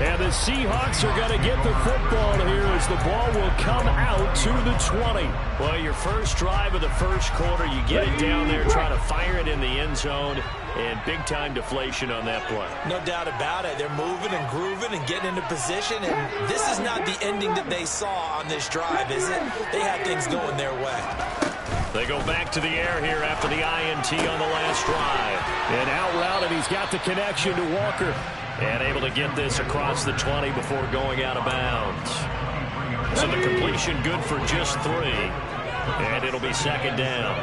And the Seahawks are going to get the football here as the ball will come out to the 20. Well, your first drive of the first quarter, you get it down there, trying to fire it in the end zone, and big-time deflation on that play. No doubt about it. They're moving and grooving and getting into position, and this is not the ending that they saw on this drive, is it? They had things going their way. They go back to the air here after the INT on the last drive. And out route, and he's got the connection to Walker. And able to get this across the 20 before going out of bounds. So the completion good for just 3. And it'll be second down.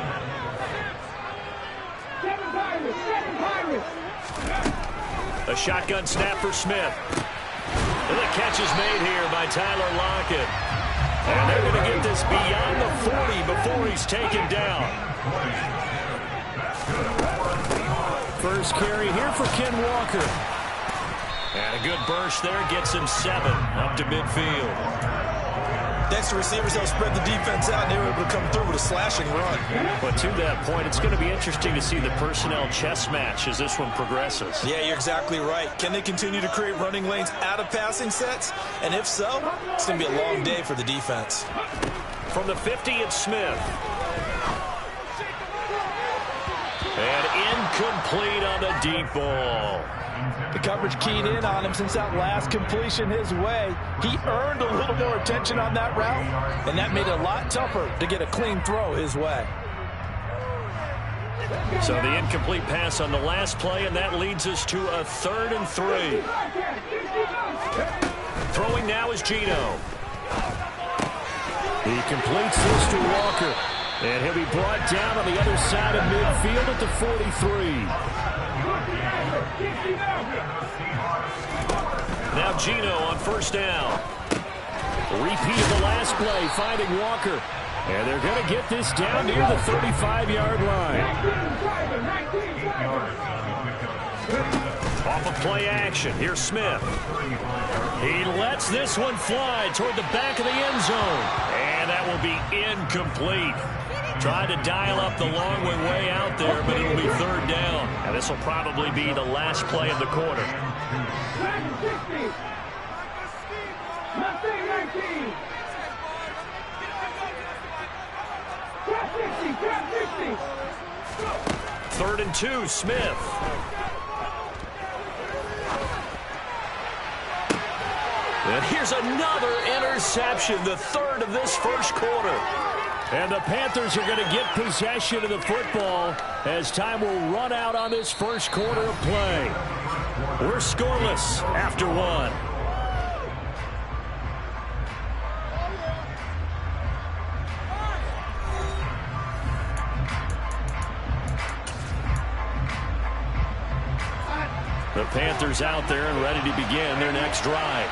A shotgun snap for Smith. And the catch is made here by Tyler Lockett. And they're going to get this beyond the 40 before he's taken down. First carry here for Ken Walker. And a good burst there gets him 7 up to midfield. Next, the receivers help spread the defense out, and they were able to come through with a slashing run. But to that point, it's going to be interesting to see the personnel chess match as this one progresses. Yeah, you're exactly right. Can they continue to create running lanes out of passing sets? And if so, it's going to be a long day for the defense. From the 50, it's Smith. And incomplete on the deep ball. The coverage keyed in on him since that last completion his way. He earned a little more attention on that route, and that made it a lot tougher to get a clean throw his way. So the incomplete pass on the last play, and that leads us to a 3rd and 3. Throwing now is Gino. He completes this to Walker, and he'll be brought down on the other side of midfield at the 43. Now Gino on first down. Repeat of the last play, finding Walker. And they're going to get this down near the 35-yard line. Off of play action, here's Smith. He lets this one fly toward the back of the end zone. And that will be incomplete. Tried to dial up the long way out there, but it'll be 3rd down. And this will probably be the last play of the quarter. 3rd and 2, Smith. And here's another interception, the 3rd of this first quarter. And the Panthers are going to get possession of the football as time will run out on this first quarter of play. We're scoreless after 1. The Panthers out there and ready to begin their next drive.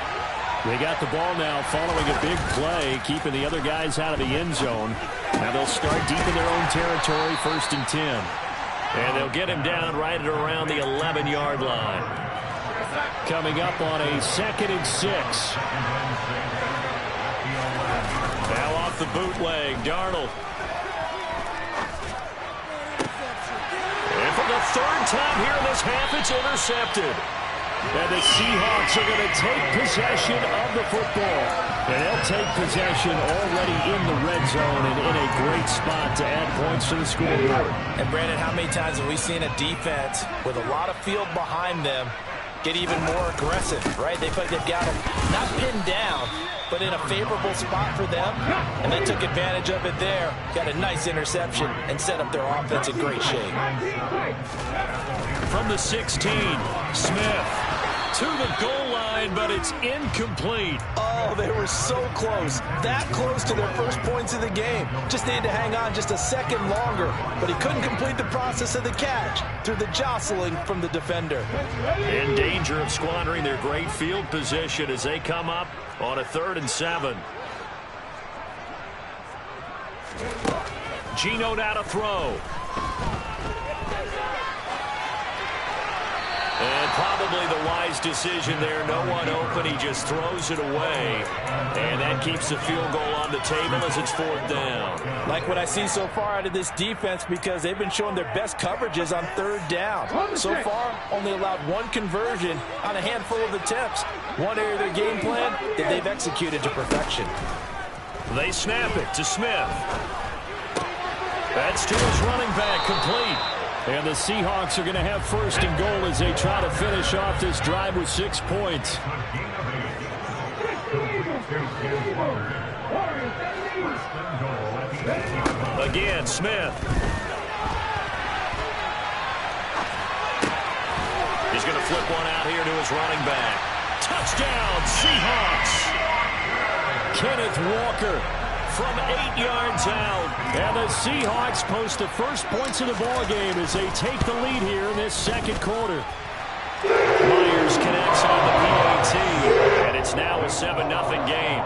They got the ball now following a big play, keeping the other guys out of the end zone. Now they'll start deep in their own territory, 1st and 10. And they'll get him down right at around the 11-yard line. Coming up on a 2nd and 6. Now off the bootleg, Darnold. And for the 3rd time here in this half, it's intercepted. And the Seahawks are going to take possession of the football. And they'll take possession already in the red zone and in a great spot to add points to the scoreboard. And Brandon, how many times have we seen a defense with a lot of field behind them get even more aggressive, right? They feel like they've got them not pinned down, but in a favorable spot for them. And they took advantage of it there. Got a nice interception and set up their offense in great shape. From the 16, Smith to the goal line, but it's incomplete. Oh, they were so close. That close to their first points of the game. Just needed to hang on just a second longer, but he couldn't complete the process of the catch through the jostling from the defender. In danger of squandering their great field position as they come up on a 3rd and 7. Gino now to throw. And probably the wise decision there. No one open. He just throws it away. And that keeps the field goal on the table as it's 4th down. Like what I see so far out of this defense, because they've been showing their best coverages on 3rd down. So far, only allowed 1 conversion on a handful of attempts. One area of their game plan that they've executed to perfection. They snap it to Smith. That's to his running back, complete. And the Seahawks are going to have 1st and goal as they try to finish off this drive with 6 points. Again, Smith. He's going to flip one out here to his running back. Touchdown, Seahawks! Kenneth Walker from 8 yards out. And the Seahawks post the first points of the ballgame as they take the lead here in this 2nd quarter. Myers connects on the PAT, and it's now a 7-0 game.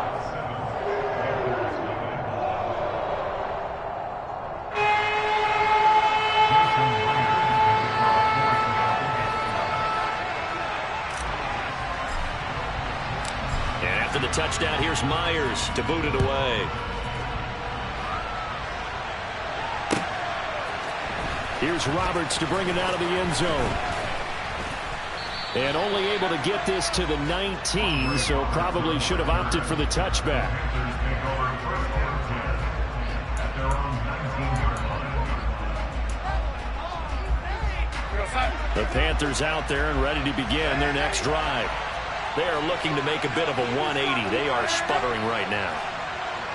And after the touchdown, here's Myers to boot it away. Here's Roberts to bring it out of the end zone. And only able to get this to the 19, so probably should have opted for the touchback. The Panthers out there and ready to begin their next drive. They are looking to make a bit of a 180. They are sputtering right now.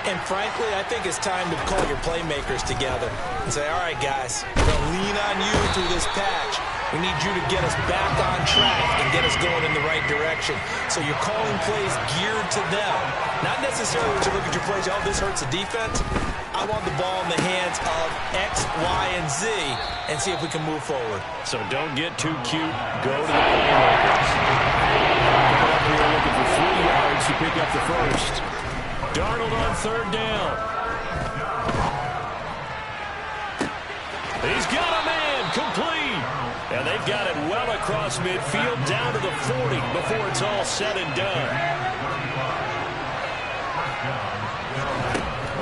And frankly, I think it's time to call your playmakers together and say, all right, guys, we're going to lean on you through this patch. We need you to get us back on track and get us going in the right direction. So you're calling plays geared to them. Not necessarily to look at your plays, oh, this hurts the defense. I want the ball in the hands of X, Y, and Z and see if we can move forward. So don't get too cute. Go to the playmakers. We're looking for 3 yards to pick up the first. Darnold on 3rd down. He's got a man, complete. And they've got it well across midfield down to the 40 before it's all said and done.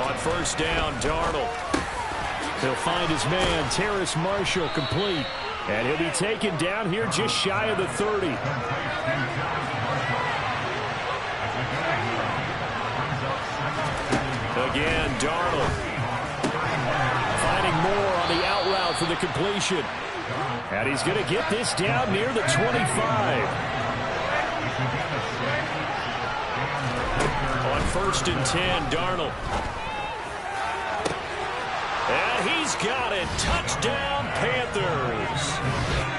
On 1st down, Darnold. He'll find his man, Terrace Marshall, complete. And he'll be taken down here just shy of the 30. Again, Darnold. Finding more on the out route for the completion. And he's going to get this down near the 25. On 1st and 10, Darnold. And he's got it. Touchdown, Panthers.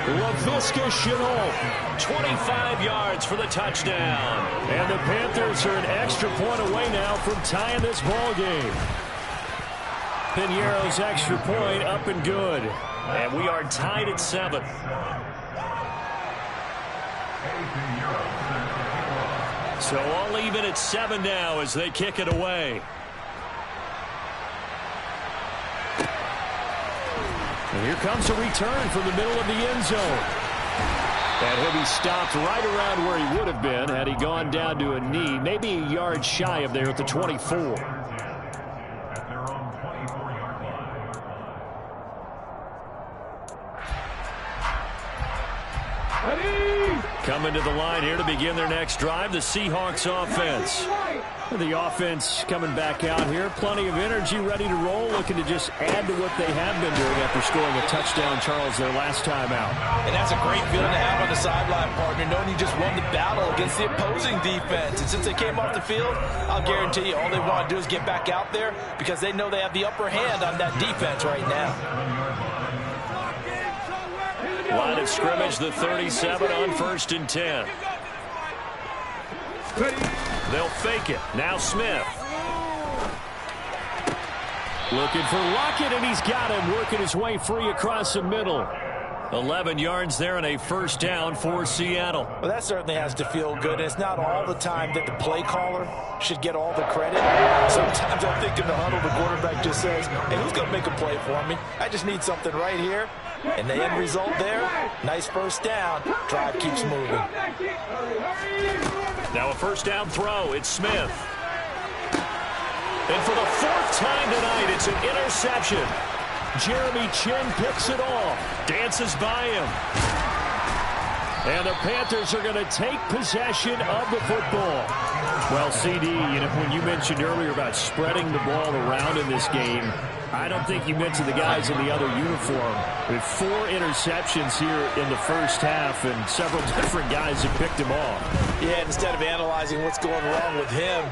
Laviska Shenault, 25 yards for the touchdown. And the Panthers are an extra point away now from tying this ball game. Piñeiro's extra point up and good. And we are tied at 7. So all even at 7 now as they kick it away. And here comes a return from the middle of the end zone. And he'll be stopped right around where he would have been had he gone down to a knee, maybe a yard shy of there at the 24. Coming to the line here to begin their next drive, the Seahawks offense. The offense coming back out here. Plenty of energy, ready to roll, looking to just add to what they have been doing after scoring a touchdown, Charles, their last time out. And that's a great feeling to have on the sideline, partner, knowing you just won the battle against the opposing defense. And since they came off the field, I'll guarantee you all they want to do is get back out there because they know they have the upper hand on that defense right now. Line of scrimmage, the 37 on 1st and 10. They'll fake it. Now Smith. Looking for Lockett, and he's got him, working his way free across the middle. 11 yards there and a first down for Seattle. Well, that certainly has to feel good. And it's not all the time that the play caller should get all the credit. Sometimes I think in the huddle, the quarterback just says, hey, who's going to make a play for me? I just need something right here. And the end result there, nice first down. Drive keeps moving. Now a first down throw. It's Smith. And for the fourth time tonight, it's an interception. Jeremy Chin picks it off, dances by him. And the Panthers are going to take possession of the football. Well, CD, when you mentioned earlier about spreading the ball around in this game, I don't think you mentioned the guys in the other uniform. With 4 interceptions here in the first half, and several different guys have picked him off. Yeah, instead of analyzing what's going wrong with him,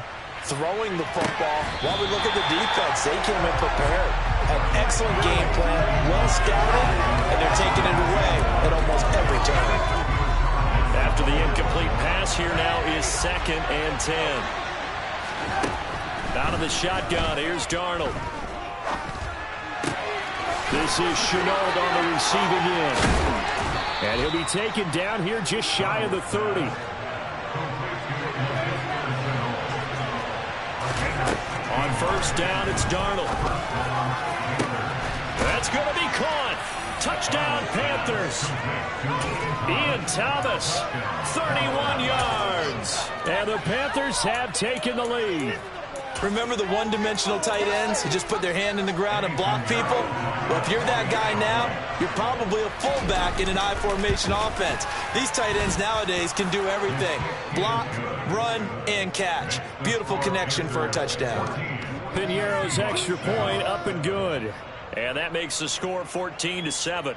throwing the football, while we look at the defense, they came in prepared. An excellent game plan, well scouted, and they're taking it away at almost every turn. After the incomplete pass, here now is 2nd and 10. Out of the shotgun, here's Darnold. This is Chenault on the receiving end. And he'll be taken down here just shy of the 30. On first down, it's Darnold. That's going to be caught. Touchdown, Panthers. Ian Thomas, 31 yards. And the Panthers have taken the lead. Remember the one-dimensional tight ends who just put their hand in the ground and block people? Well, if you're that guy now, you're probably a fullback in an I-formation offense. These tight ends nowadays can do everything. Block, run, and catch. Beautiful connection for a touchdown. Piñeiro's extra point up and good. And that makes the score 14-7.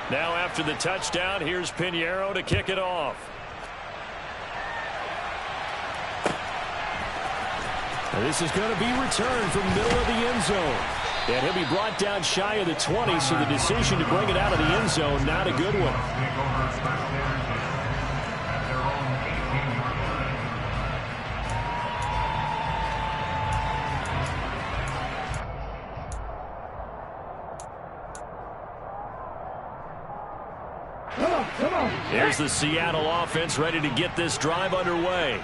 Now after the touchdown, here's Piñeiro to kick it off. And this is going to be returned from middle of the end zone. And he'll be brought down shy of the 20, so the decision to bring it out of the end zone, not a good one. Here's the Seattle offense ready to get this drive underway.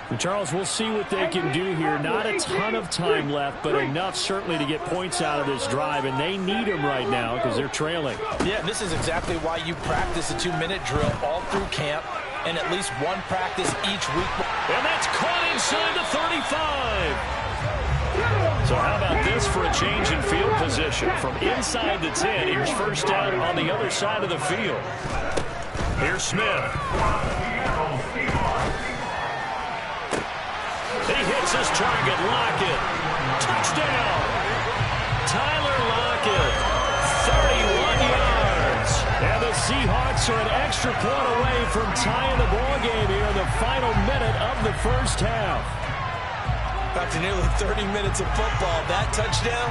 And Charles, we'll see what they can do here. Not a ton of time left, but enough certainly to get points out of this drive, and they need them right now because they're trailing. Yeah, this is exactly why you practice a 2-minute drill all through camp and at least one practice each week. And that's caught inside the 35. So how about this for a change in field position? From inside the 10, here's first down on the other side of the field. Here's Smith. He hits his target. Lockett. Touchdown. Tyler Lockett. 31 yards. And the Seahawks are an extra point away from tying the ball game here in the final minute of the first half. After nearly 30 minutes of football, that touchdown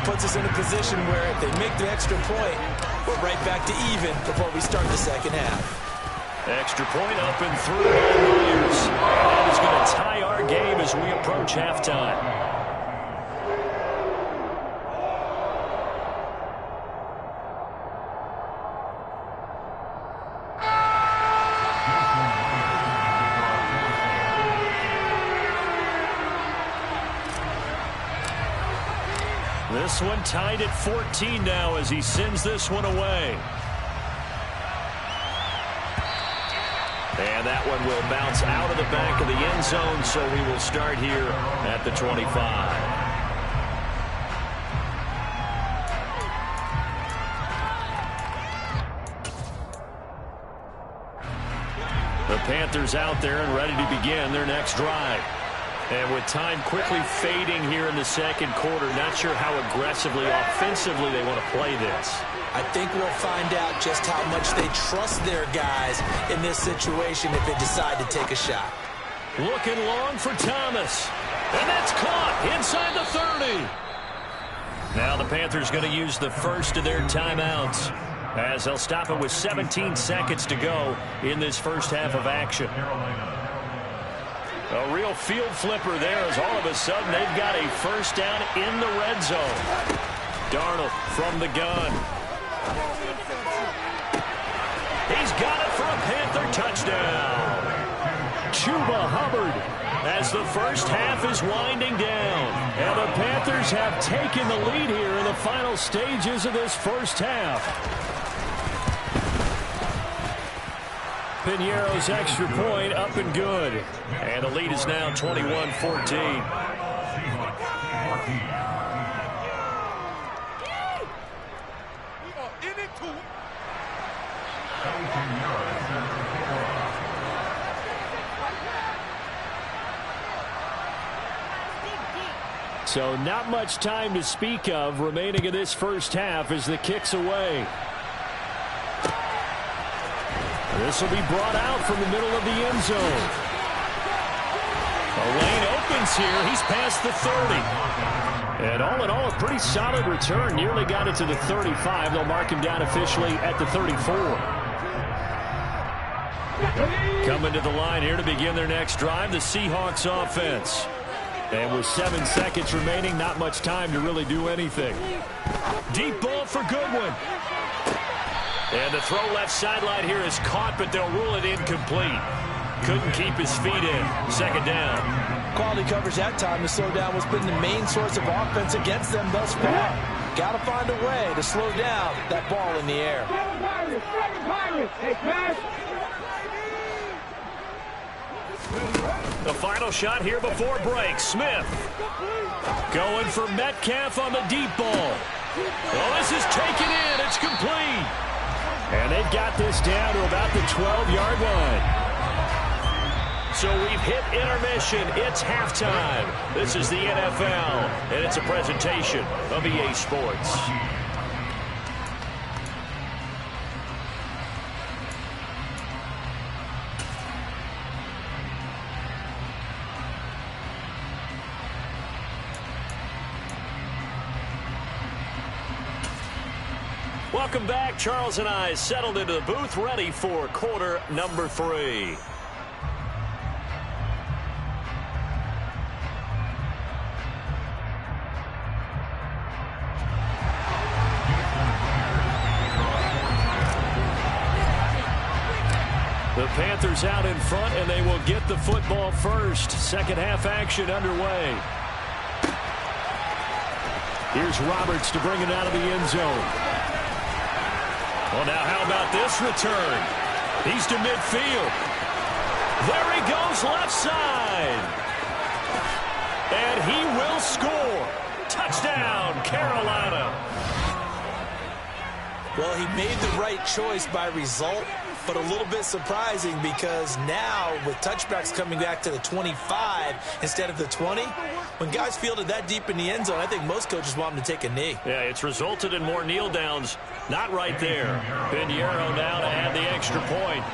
puts us in a position where if they make the extra point, we're right back to even before we start the second half. Extra point up and through Myers. That is going to tie our game as we approach halftime. This one tied at 14 now as he sends this one away. And that one will bounce out of the back of the end zone, so we will start here at the 25. The Panthers out there and ready to begin their next drive. And with time quickly fading here in the second quarter, not sure how aggressively, offensively they want to play this. I think we'll find out just how much they trust their guys in this situation if they decide to take a shot. Looking long for Thomas. And that's caught inside the 30. Now the Panthers going to use the first of their timeouts as they'll stop it with 17 seconds to go in this first half of action. A real field flipper there as all of a sudden they've got a first down in the red zone. Darnold from the gun. He's got it for a Panther touchdown. Chuba Hubbard as the first half is winding down. And the Panthers have taken the lead here in the final stages of this first half. Piñeiro's extra point up and good. And the lead is now 21-14. So not much time to speak of remaining in this first half as the kick's away. This will be brought out from the middle of the end zone. A lane opens here. He's past the 30. And all in all, a pretty solid return. Nearly got it to the 35. They'll mark him down officially at the 34. Coming to the line here to begin their next drive, the Seahawks offense. And with 7 seconds remaining, not much time to really do anything. Deep ball for Goodwin. And the throw left sideline here is caught, but they'll rule it incomplete. Couldn't keep his feet in. Second down. Quality coverage that time to slow down what's been the main source of offense against them thus far. Got to find a way to slow down that ball in the air. The final shot here before break. Smith going for Metcalf on the deep ball. Oh, this is taken in. It's complete. And they've got this down to about the 12-yard line. So we've hit intermission. It's halftime. This is the NFL, and it's a presentation of EA Sports. Welcome back. Charles and I settled into the booth, ready for quarter number 3. The Panthers out in front, and they will get the football first. Second half action underway. Here's Roberts to bring it out of the end zone. Well, now how about this return? He's to midfield. There he goes left side. And he will score. Touchdown, Carolina. Well, he made the right choice by result, but a little bit surprising because now with touchbacks coming back to the 25 instead of the 20, when guys fielded that deep in the end zone, I think most coaches want them to take a knee. Yeah, it's resulted in more kneel downs. Not right there. Piñeiro now to add the extra point.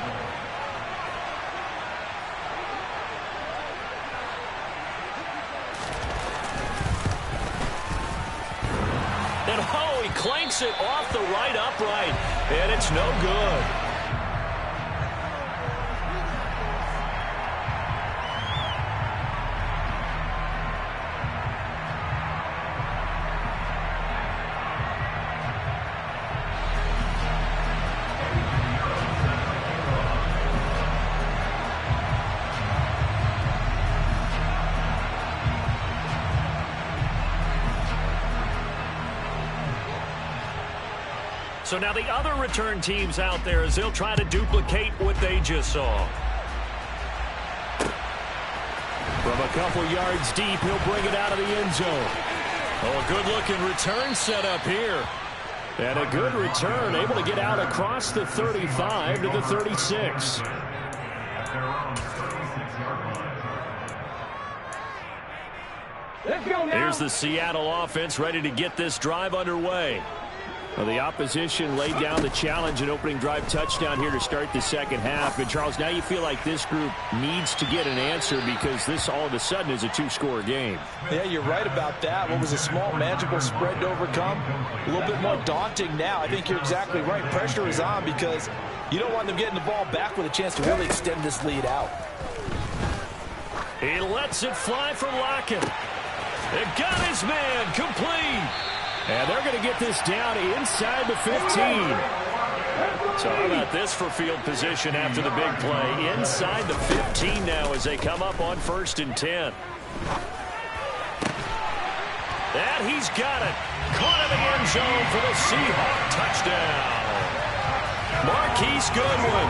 And oh, he clanks it off the right upright, and it's no good. So now the other return teams out there as they'll try to duplicate what they just saw. From a couple yards deep, he'll bring it out of the end zone. Oh, a good-looking return set up here. And a good return, able to get out across the 35 to the 36. Let's go now. Here's the Seattle offense ready to get this drive underway. Well, the opposition laid down the challenge and opening drive touchdown here to start the second half. But, Charles, now you feel like this group needs to get an answer because this all of a sudden is a two-score game. Yeah, you're right about that. What was a small magical spread to overcome? A little bit more daunting now. I think you're exactly right. Pressure is on because you don't want them getting the ball back with a chance to really extend this lead out. He lets it fly from Lockett. It got his man complete. And they're going to get this down inside the 15. So how about this for field position after the big play? Inside the 15 now as they come up on 1st and 10. And he's got it. Caught in the end zone for the Seahawk touchdown. Marquise Goodwin,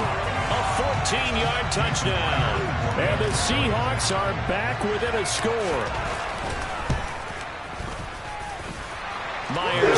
a 14-yard touchdown. And the Seahawks are back within a score. Myers